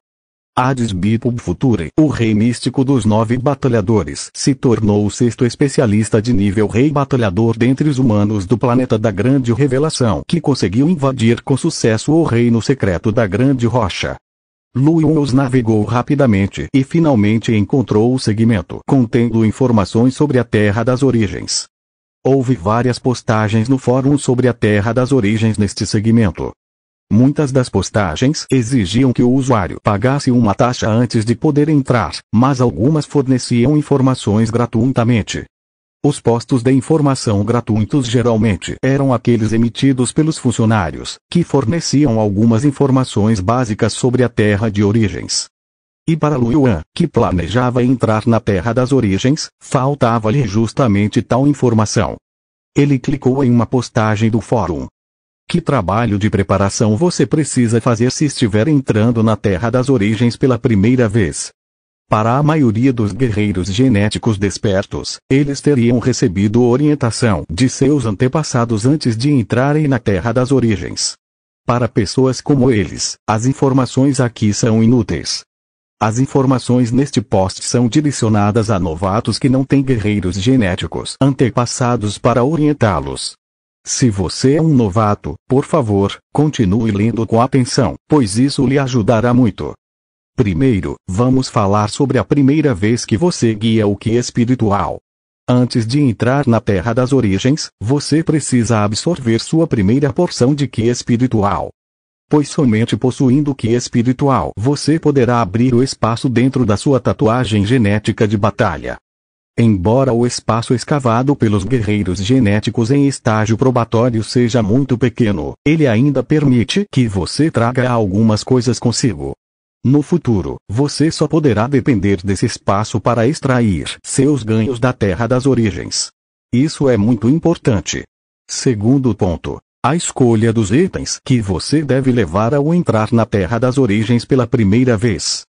Hades Bipub Future, o rei místico dos 9 batalhadores, se tornou o 6º especialista de nível rei batalhador dentre os humanos do planeta da Grande Revelação, que conseguiu invadir com sucesso o reino secreto da Grande Rocha. Lu Yuan os navegou rapidamente e finalmente encontrou o segmento contendo informações sobre a Terra das Origens. Houve várias postagens no fórum sobre a Terra das Origens neste segmento. Muitas das postagens exigiam que o usuário pagasse uma taxa antes de poder entrar, mas algumas forneciam informações gratuitamente. Os postos de informação gratuitos geralmente eram aqueles emitidos pelos funcionários, que forneciam algumas informações básicas sobre a Terra de Origens. E para Lu Yuan, que planejava entrar na Terra das Origens, faltava-lhe justamente tal informação. Ele clicou em uma postagem do fórum. Que trabalho de preparação você precisa fazer se estiver entrando na Terra das Origens pela primeira vez? Para a maioria dos guerreiros genéticos despertos, eles teriam recebido orientação de seus antepassados antes de entrarem na Terra das Origens. Para pessoas como eles, as informações aqui são inúteis. As informações neste post são direcionadas a novatos que não têm guerreiros genéticos antepassados para orientá-los. Se você é um novato, por favor, continue lendo com atenção, pois isso lhe ajudará muito. Primeiro, vamos falar sobre a primeira vez que você guia o Ki espiritual. Antes de entrar na Terra das Origens, você precisa absorver sua primeira porção de Ki espiritual. Pois somente possuindo Ki espiritual você poderá abrir o espaço dentro da sua tatuagem genética de batalha. Embora o espaço escavado pelos guerreiros genéticos em estágio probatório seja muito pequeno, ele ainda permite que você traga algumas coisas consigo. No futuro, você só poderá depender desse espaço para extrair seus ganhos da Terra das Origens. Isso é muito importante. Segundo ponto, a escolha dos itens que você deve levar ao entrar na Terra das Origens pela primeira vez.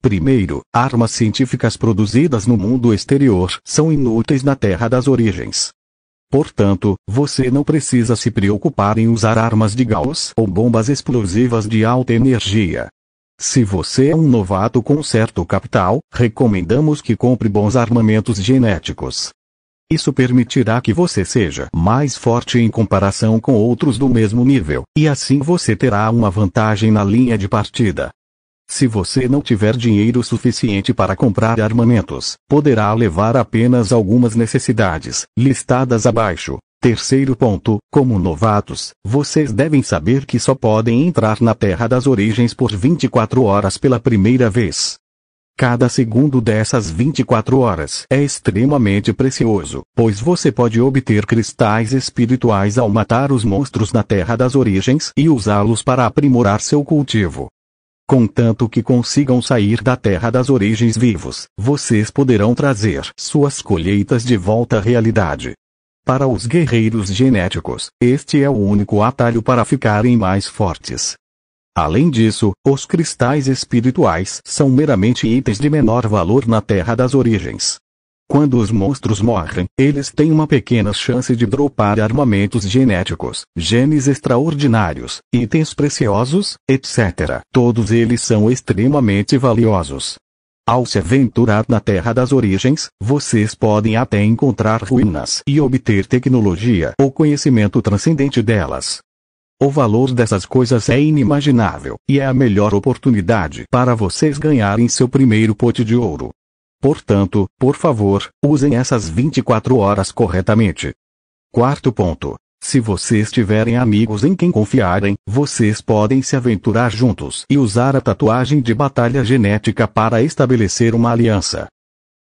Primeiro, armas científicas produzidas no mundo exterior são inúteis na Terra das Origens. Portanto, você não precisa se preocupar em usar armas de Gauss ou bombas explosivas de alta energia. Se você é um novato com certo capital, recomendamos que compre bons armamentos genéticos. Isso permitirá que você seja mais forte em comparação com outros do mesmo nível, e assim você terá uma vantagem na linha de partida. Se você não tiver dinheiro suficiente para comprar armamentos, poderá levar apenas algumas necessidades, listadas abaixo. Terceiro ponto, como novatos, vocês devem saber que só podem entrar na Terra das Origens por 24 horas pela primeira vez. Cada segundo dessas 24 horas é extremamente precioso, pois você pode obter cristais espirituais ao matar os monstros na Terra das Origens e usá-los para aprimorar seu cultivo. Contanto que consigam sair da Terra das Origens vivos, vocês poderão trazer suas colheitas de volta à realidade. Para os guerreiros genéticos, este é o único atalho para ficarem mais fortes. Além disso, os cristais espirituais são meramente itens de menor valor na Terra das Origens. Quando os monstros morrem, eles têm uma pequena chance de dropar armamentos genéticos, genes extraordinários, itens preciosos, etc. Todos eles são extremamente valiosos. Ao se aventurar na Terra das Origens, vocês podem até encontrar ruínas e obter tecnologia ou conhecimento transcendente delas. O valor dessas coisas é inimaginável, e é a melhor oportunidade para vocês ganharem seu primeiro pote de ouro. Portanto, por favor, usem essas 24 horas corretamente. Quarto ponto. Se vocês tiverem amigos em quem confiarem, vocês podem se aventurar juntos e usar a tatuagem de batalha genética para estabelecer uma aliança.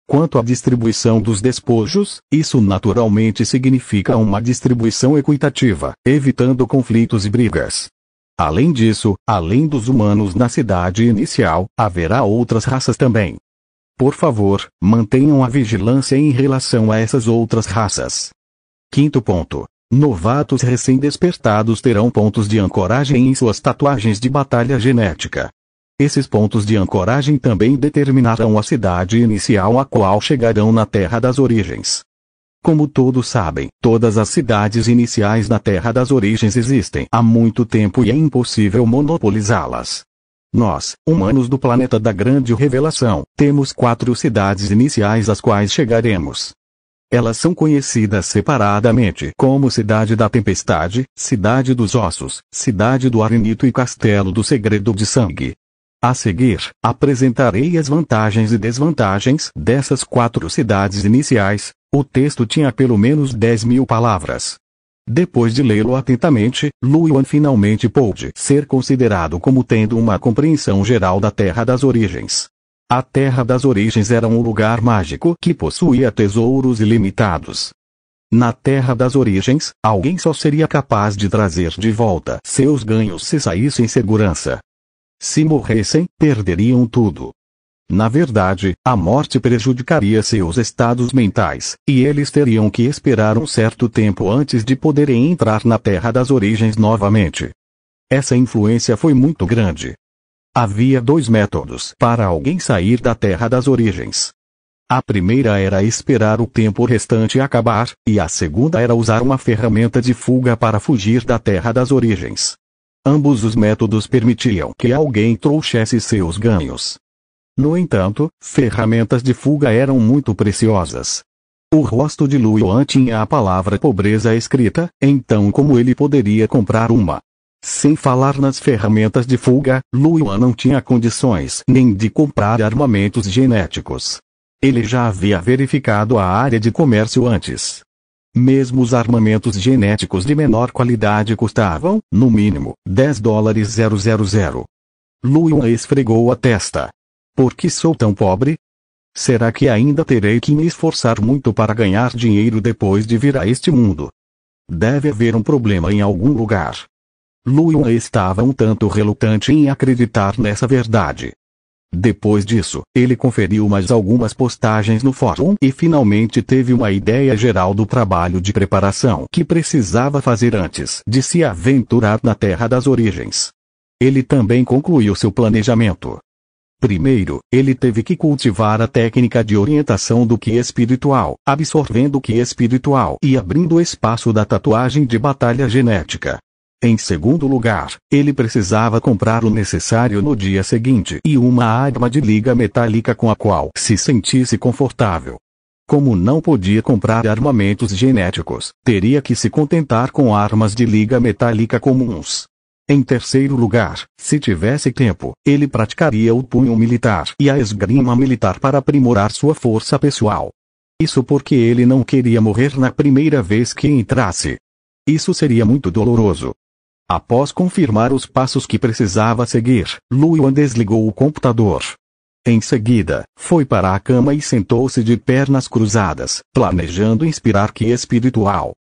Quanto à distribuição dos despojos, isso naturalmente significa uma distribuição equitativa, evitando conflitos e brigas. Além disso, além dos humanos na cidade inicial, haverá outras raças também. Por favor, mantenham a vigilância em relação a essas outras raças. Quinto ponto. Novatos recém-despertados terão pontos de ancoragem em suas tatuagens de batalha genética. Esses pontos de ancoragem também determinarão a cidade inicial a qual chegarão na Terra das Origens. Como todos sabem, todas as cidades iniciais na Terra das Origens existem há muito tempo e é impossível monopolizá-las. Nós, humanos do planeta da Grande Revelação, temos 4 cidades iniciais às quais chegaremos. Elas são conhecidas separadamente como Cidade da Tempestade, Cidade dos Ossos, Cidade do Arenito e Castelo do Segredo de Sangue. A seguir, apresentarei as vantagens e desvantagens dessas 4 cidades iniciais. O texto tinha pelo menos 10.000 palavras. Depois de lê-lo atentamente, Luoyuan finalmente pôde ser considerado como tendo uma compreensão geral da Terra das Origens. A Terra das Origens era um lugar mágico que possuía tesouros ilimitados. Na Terra das Origens, alguém só seria capaz de trazer de volta seus ganhos se saísse em segurança. Se morressem, perderiam tudo. Na verdade, a morte prejudicaria seus estados mentais, e eles teriam que esperar um certo tempo antes de poderem entrar na Terra das Origens novamente. Essa influência foi muito grande. Havia 2 métodos para alguém sair da Terra das Origens. A primeira era esperar o tempo restante acabar, e a segunda era usar uma ferramenta de fuga para fugir da Terra das Origens. Ambos os métodos permitiam que alguém trouxesse seus ganhos. No entanto, ferramentas de fuga eram muito preciosas. O rosto de Luoyuan tinha a palavra pobreza escrita, então como ele poderia comprar uma? Sem falar nas ferramentas de fuga, Luoyuan não tinha condições nem de comprar armamentos genéticos. Ele já havia verificado a área de comércio antes. Mesmo os armamentos genéticos de menor qualidade custavam, no mínimo, $10,000. Luoyuan esfregou a testa. Por que sou tão pobre? Será que ainda terei que me esforçar muito para ganhar dinheiro depois de vir a este mundo? Deve haver um problema em algum lugar. Luoyuan estava um tanto relutante em acreditar nessa verdade. Depois disso, ele conferiu mais algumas postagens no fórum e finalmente teve uma ideia geral do trabalho de preparação que precisava fazer antes de se aventurar na Terra das Origens. Ele também concluiu seu planejamento. Primeiro, ele teve que cultivar a técnica de orientação do Ki espiritual, absorvendo o Ki espiritual e abrindo espaço da tatuagem de batalha genética. Em segundo lugar, ele precisava comprar o necessário no dia seguinte e uma arma de liga metálica com a qual se sentisse confortável. Como não podia comprar armamentos genéticos, teria que se contentar com armas de liga metálica comuns. Em terceiro lugar, se tivesse tempo, ele praticaria o punho militar e a esgrima militar para aprimorar sua força pessoal. Isso porque ele não queria morrer na primeira vez que entrasse. Isso seria muito doloroso. Após confirmar os passos que precisava seguir, Luoyuan desligou o computador. Em seguida, foi para a cama e sentou-se de pernas cruzadas, planejando inspirar Ki espiritual.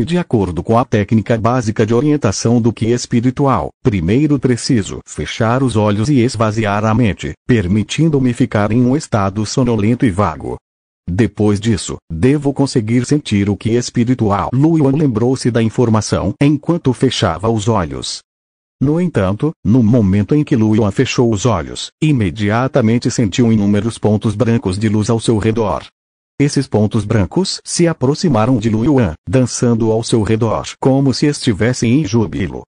De acordo com a técnica básica de orientação do Ki espiritual, primeiro preciso fechar os olhos e esvaziar a mente, permitindo-me ficar em um estado sonolento e vago. Depois disso, devo conseguir sentir o Ki espiritual. Luoyuan lembrou-se da informação enquanto fechava os olhos. No entanto, no momento em que Luoyuan fechou os olhos, imediatamente sentiu inúmeros pontos brancos de luz ao seu redor. Esses pontos brancos se aproximaram de Luoyuan, dançando ao seu redor como se estivessem em júbilo.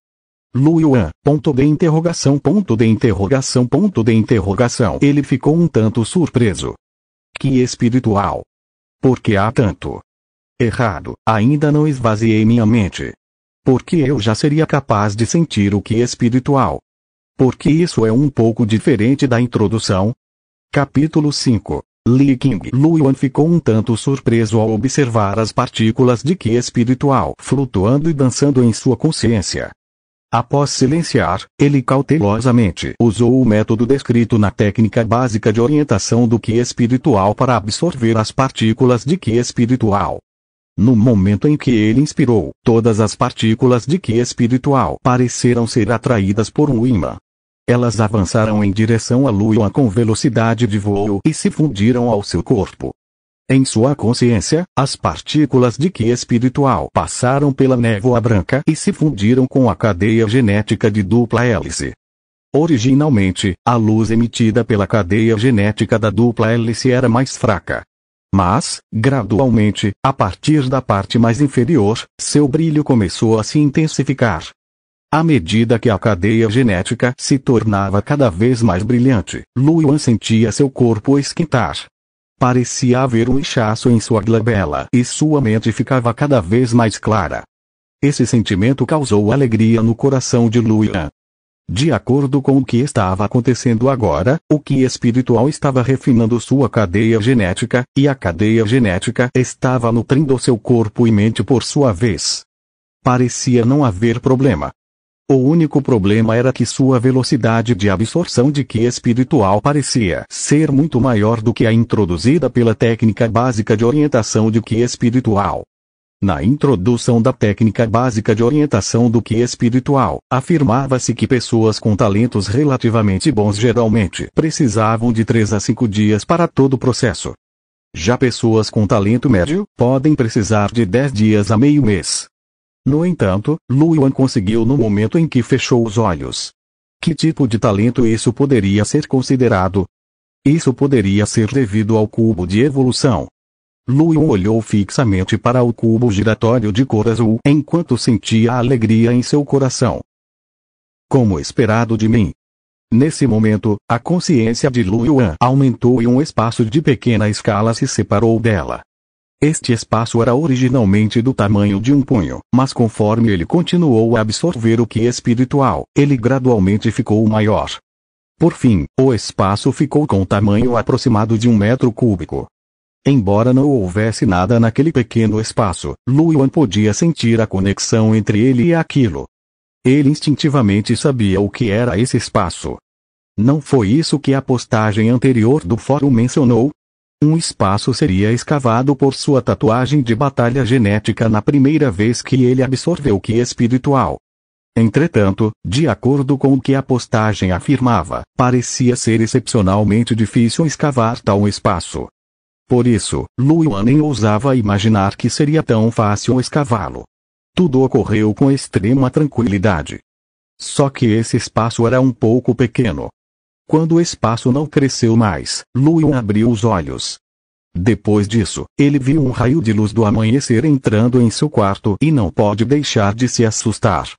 Luoyuan, ponto de interrogação, ponto de interrogação, ponto de interrogação. Ele ficou um tanto surpreso. Ki espiritual. Por que há tanto? Errado, ainda não esvaziei minha mente. Porque eu já seria capaz de sentir o Ki espiritual. Porque isso é um pouco diferente da introdução. Capítulo 5. Li King. Lu Yuan ficou um tanto surpreso ao observar as partículas de Qi espiritual flutuando e dançando em sua consciência. Após silenciar, ele cautelosamente usou o método descrito na técnica básica de orientação do Qi espiritual para absorver as partículas de Qi espiritual. No momento em que ele inspirou, todas as partículas de Qi espiritual pareceram ser atraídas por um ímã. Elas avançaram em direção a Lu Yuan com velocidade de voo e se fundiram ao seu corpo. Em sua consciência, as partículas de Qi espiritual passaram pela névoa branca e se fundiram com a cadeia genética de dupla hélice. Originalmente, a luz emitida pela cadeia genética da dupla hélice era mais fraca. Mas, gradualmente, a partir da parte mais inferior, seu brilho começou a se intensificar. À medida que a cadeia genética se tornava cada vez mais brilhante, Lu Yuan sentia seu corpo esquentar. Parecia haver um inchaço em sua glabela e sua mente ficava cada vez mais clara. Esse sentimento causou alegria no coração de Lu Yuan. De acordo com o que estava acontecendo agora, o Qi espiritual estava refinando sua cadeia genética, e a cadeia genética estava nutrindo seu corpo e mente por sua vez. Parecia não haver problema. O único problema era que sua velocidade de absorção de Qi espiritual parecia ser muito maior do que a introduzida pela técnica básica de orientação de Qi espiritual. Na introdução da técnica básica de orientação do Qi espiritual, afirmava-se que pessoas com talentos relativamente bons geralmente precisavam de 3 a 5 dias para todo o processo. Já pessoas com talento médio podem precisar de 10 dias a meio mês. No entanto, Lu Yuan conseguiu no momento em que fechou os olhos. Que tipo de talento isso poderia ser considerado? Isso poderia ser devido ao cubo de evolução. Lu Yuan olhou fixamente para o cubo giratório de cor azul enquanto sentia a alegria em seu coração. Como esperado de mim. Nesse momento, a consciência de Lu Yuan aumentou e um espaço de pequena escala se separou dela. Este espaço era originalmente do tamanho de um punho, mas conforme ele continuou a absorver o Qi espiritual, ele gradualmente ficou maior. Por fim, o espaço ficou com o tamanho aproximado de 1 metro cúbico. Embora não houvesse nada naquele pequeno espaço, Lu Yuan podia sentir a conexão entre ele e aquilo. Ele instintivamente sabia o que era esse espaço. Não foi isso que a postagem anterior do fórum mencionou? Um espaço seria escavado por sua tatuagem de batalha genética na primeira vez que ele absorveu o Qi espiritual. Entretanto, de acordo com o que a postagem afirmava, parecia ser excepcionalmente difícil escavar tal espaço. Por isso, Lu Yuan nem ousava imaginar que seria tão fácil escavá-lo. Tudo ocorreu com extrema tranquilidade. Só que esse espaço era um pouco pequeno. Quando o espaço não cresceu mais, Lu Yuan abriu os olhos. Depois disso, ele viu um raio de luz do amanhecer entrando em seu quarto e não pôde deixar de se assustar.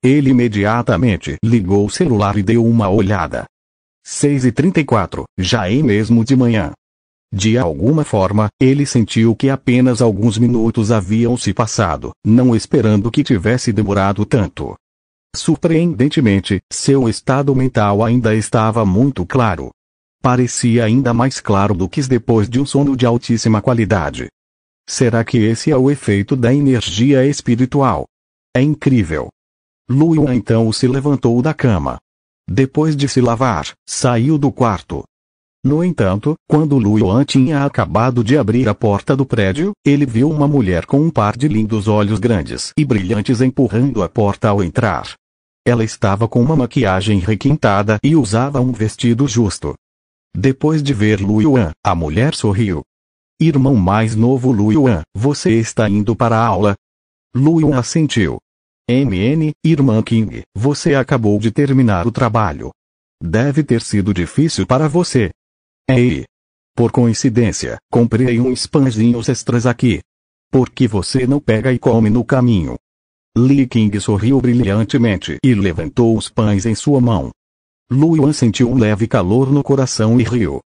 Ele imediatamente ligou o celular e deu uma olhada. 6h34, já é mesmo de manhã. De alguma forma, ele sentiu que apenas alguns minutos haviam se passado, não esperando que tivesse demorado tanto. Surpreendentemente, seu estado mental ainda estava muito claro. Parecia ainda mais claro do que depois de um sono de altíssima qualidade. Será que esse é o efeito da energia espiritual? É incrível. Lu Yuan então se levantou da cama. Depois de se lavar, saiu do quarto. No entanto, quando Lu Yuan tinha acabado de abrir a porta do prédio, ele viu uma mulher com um par de lindos olhos grandes e brilhantes empurrando a porta ao entrar. Ela estava com uma maquiagem requintada e usava um vestido justo. Depois de ver Lu Yuan, a mulher sorriu. Irmão mais novo Lu Yuan, você está indo para a aula? Lu Yuan assentiu. Irmã King, você acabou de terminar o trabalho. Deve ter sido difícil para você. Ei! Por coincidência, comprei uns pãezinhos extras aqui. Por que você não pega e come no caminho? Li King sorriu brilhantemente e levantou os pães em sua mão. Lu Yuan sentiu um leve calor no coração e riu.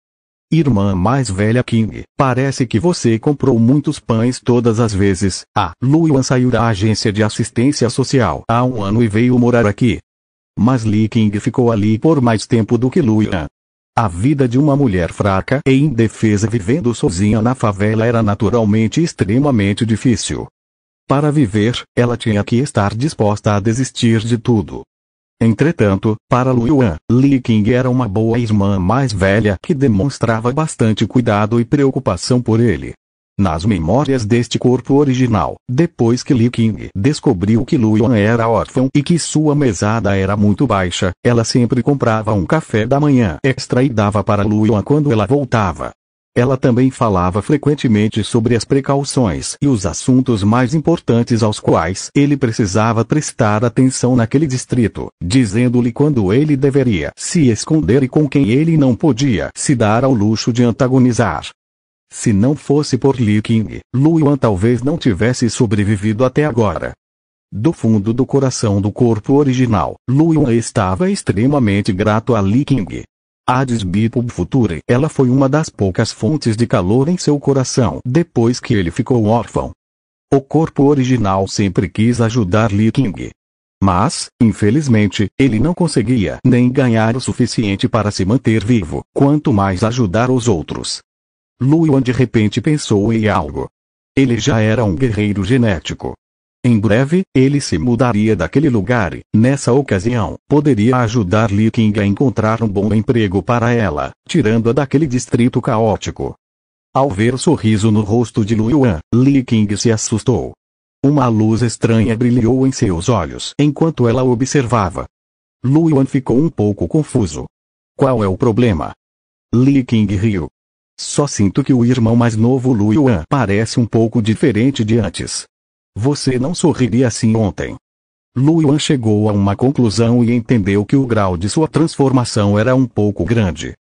Irmã mais velha King, parece que você comprou muitos pães todas as vezes. Lu Yuan saiu da agência de assistência social há 1 ano e veio morar aqui. Mas Li King ficou ali por mais tempo do que Lu Yuan. A vida de uma mulher fraca e indefesa vivendo sozinha na favela era naturalmente extremamente difícil. Para viver, ela tinha que estar disposta a desistir de tudo. Entretanto, para Lu Yuan, Li Qing era uma boa irmã mais velha que demonstrava bastante cuidado e preocupação por ele. Nas memórias deste corpo original, depois que Li Qing descobriu que Lu Yuan era órfão e que sua mesada era muito baixa, ela sempre comprava um café da manhã extra e dava para Lu Yuan quando ela voltava. Ela também falava frequentemente sobre as precauções e os assuntos mais importantes aos quais ele precisava prestar atenção naquele distrito, dizendo-lhe quando ele deveria se esconder e com quem ele não podia se dar ao luxo de antagonizar. Se não fosse por Li Qing, Lu Yuan talvez não tivesse sobrevivido até agora. Do fundo do coração do corpo original, Lu Yuan estava extremamente grato a Li Qing. A despeito do futuro, ela foi uma das poucas fontes de calor em seu coração depois que ele ficou órfão. O corpo original sempre quis ajudar Li Qing. Mas, infelizmente, ele não conseguia nem ganhar o suficiente para se manter vivo, quanto mais ajudar os outros. Lu Yuan de repente pensou em algo. Ele já era um guerreiro genético. Em breve, ele se mudaria daquele lugar e, nessa ocasião, poderia ajudar Li Qing a encontrar um bom emprego para ela, tirando-a daquele distrito caótico. Ao ver o sorriso no rosto de Lu Yuan, Li Qing se assustou. Uma luz estranha brilhou em seus olhos enquanto ela observava. Lu Yuan ficou um pouco confuso. Qual é o problema? Li Qing riu. Só sinto que o irmão mais novo Lu Yuan parece um pouco diferente de antes. Você não sorriria assim ontem. Lu Yuan chegou a uma conclusão e entendeu que o grau de sua transformação era um pouco grande.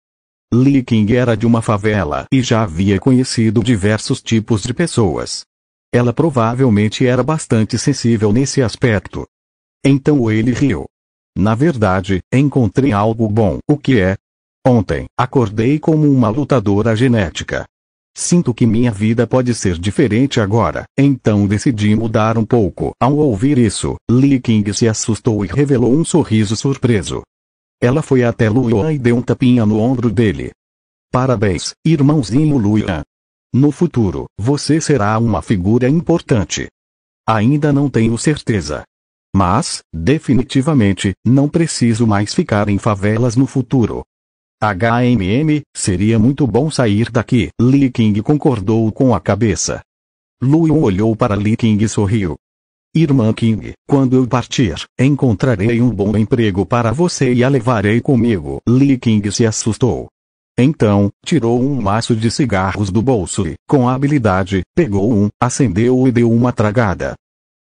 Li Qing era de uma favela e já havia conhecido diversos tipos de pessoas. Ela provavelmente era bastante sensível nesse aspecto. Então ele riu. Na verdade, encontrei algo bom. O que é? Ontem, acordei como uma lutadora genética. Sinto que minha vida pode ser diferente agora, então decidi mudar um pouco. Ao ouvir isso, Li Qing se assustou e revelou um sorriso surpreso. Ela foi até Lu Yuan e deu um tapinha no ombro dele. Parabéns, irmãozinho Lu Yuan. No futuro, você será uma figura importante. Ainda não tenho certeza. Mas, definitivamente, não preciso mais ficar em favelas no futuro. Seria muito bom sair daqui. Li Qing concordou com a cabeça. Lu Yuan olhou para Li Qing e sorriu. Irmã Qing, quando eu partir, encontrarei um bom emprego para você e a levarei comigo. Li Qing se assustou. Então, tirou um maço de cigarros do bolso e, com habilidade, pegou um, acendeu e deu uma tragada.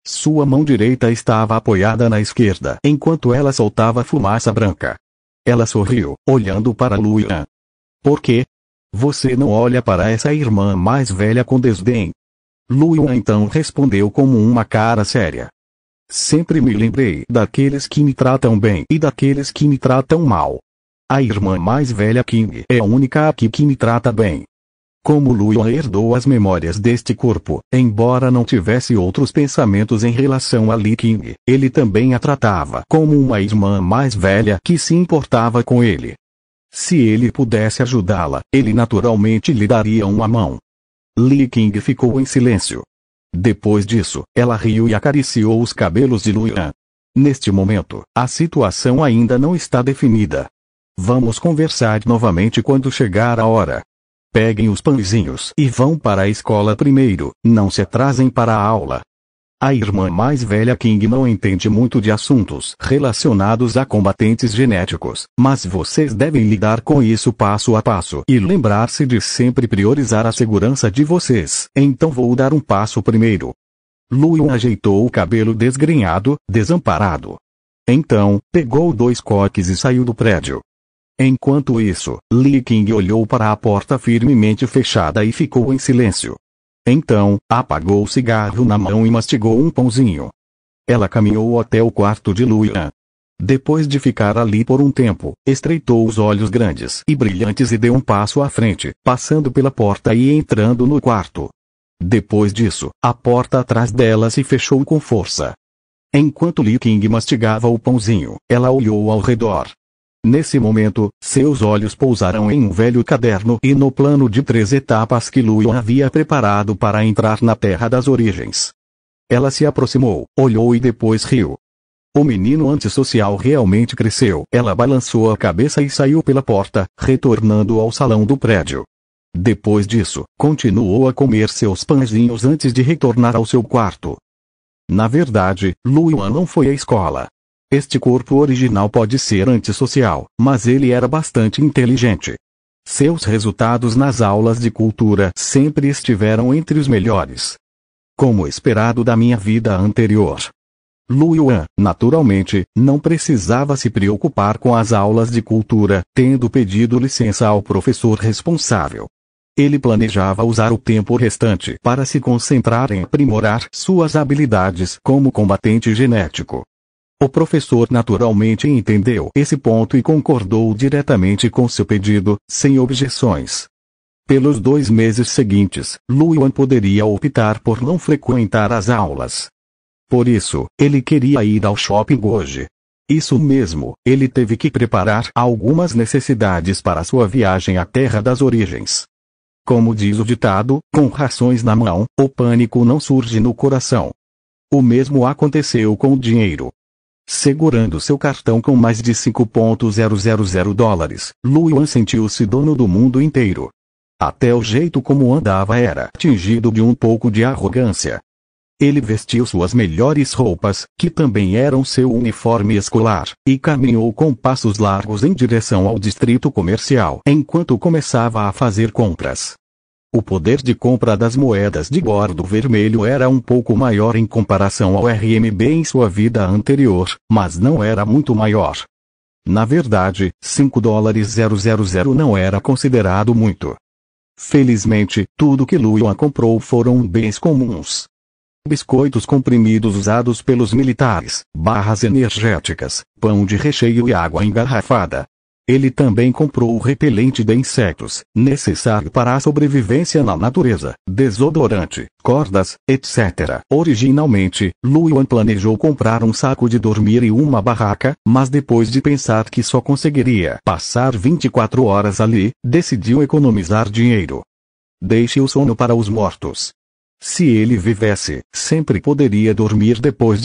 Sua mão direita estava apoiada na esquerda enquanto ela soltava fumaça branca. Ela sorriu, olhando para Lu Yuan. Por quê? Você não olha para essa irmã mais velha com desdém? Lu Yuan então respondeu com uma cara séria. Sempre me lembrei daqueles que me tratam bem e daqueles que me tratam mal. A irmã mais velha Qing é a única aqui que me trata bem. Como Lu Yuan herdou as memórias deste corpo, embora não tivesse outros pensamentos em relação a Li Qing, ele também a tratava como uma irmã mais velha que se importava com ele. Se ele pudesse ajudá-la, ele naturalmente lhe daria uma mão. Li Qing ficou em silêncio. Depois disso, ela riu e acariciou os cabelos de Lu Yuan. Neste momento, a situação ainda não está definida. Vamos conversar novamente quando chegar a hora. Peguem os pãezinhos e vão para a escola primeiro, não se atrasem para a aula. A irmã mais velha Qing não entende muito de assuntos relacionados a combatentes genéticos, mas vocês devem lidar com isso passo a passo e lembrar-se de sempre priorizar a segurança de vocês. Então vou dar um passo primeiro. Lu Yuan ajeitou o cabelo desgrenhado, desamparado. Então, pegou 2 coques e saiu do prédio. Enquanto isso, Li Qing olhou para a porta firmemente fechada e ficou em silêncio. Então, apagou o cigarro na mão e mastigou um pãozinho. Ela caminhou até o quarto de Lu Yuan. Depois de ficar ali por um tempo, estreitou os olhos grandes e brilhantes e deu um passo à frente, passando pela porta e entrando no quarto. Depois disso, a porta atrás dela se fechou com força. Enquanto Li Qing mastigava o pãozinho, ela olhou ao redor. Nesse momento, seus olhos pousaram em um velho caderno e no plano de 3 etapas que Luan havia preparado para entrar na Terra das Origens. Ela se aproximou, olhou e depois riu. O menino antissocial realmente cresceu. Ela balançou a cabeça e saiu pela porta, retornando ao salão do prédio. Depois disso, continuou a comer seus pãezinhos antes de retornar ao seu quarto. Na verdade, Luan não foi à escola. Este corpo original pode ser antissocial, mas ele era bastante inteligente. Seus resultados nas aulas de cultura sempre estiveram entre os melhores. Como esperado da minha vida anterior. Luan, naturalmente, não precisava se preocupar com as aulas de cultura, tendo pedido licença ao professor responsável. Ele planejava usar o tempo restante para se concentrar em aprimorar suas habilidades como combatente genético. O professor naturalmente entendeu esse ponto e concordou diretamente com seu pedido, sem objeções. Pelos 2 meses seguintes, Luan poderia optar por não frequentar as aulas. Por isso, ele queria ir ao shopping hoje. Isso mesmo, ele teve que preparar algumas necessidades para sua viagem à Terra das Origens. Como diz o ditado, com rações na mão, o pânico não surge no coração. O mesmo aconteceu com o dinheiro. Segurando seu cartão com mais de $5.000, Luan sentiu-se dono do mundo inteiro. Até o jeito como andava era tingido de um pouco de arrogância. Ele vestiu suas melhores roupas, que também eram seu uniforme escolar, e caminhou com passos largos em direção ao distrito comercial enquanto começava a fazer compras. O poder de compra das moedas de bordo vermelho era um pouco maior em comparação ao RMB em sua vida anterior, mas não era muito maior. Na verdade, $5.000 não era considerado muito. Felizmente, tudo que Luan comprou foram bens comuns. Biscoitos comprimidos usados pelos militares, barras energéticas, pão de recheio e água engarrafada. Ele também comprou o repelente de insetos, necessário para a sobrevivência na natureza, desodorante, cordas, etc. Originalmente, Luan planejou comprar um saco de dormir e uma barraca, mas depois de pensar que só conseguiria passar 24 horas ali, decidiu economizar dinheiro. Deixe o sono para os mortos. Se ele vivesse, sempre poderia dormir depois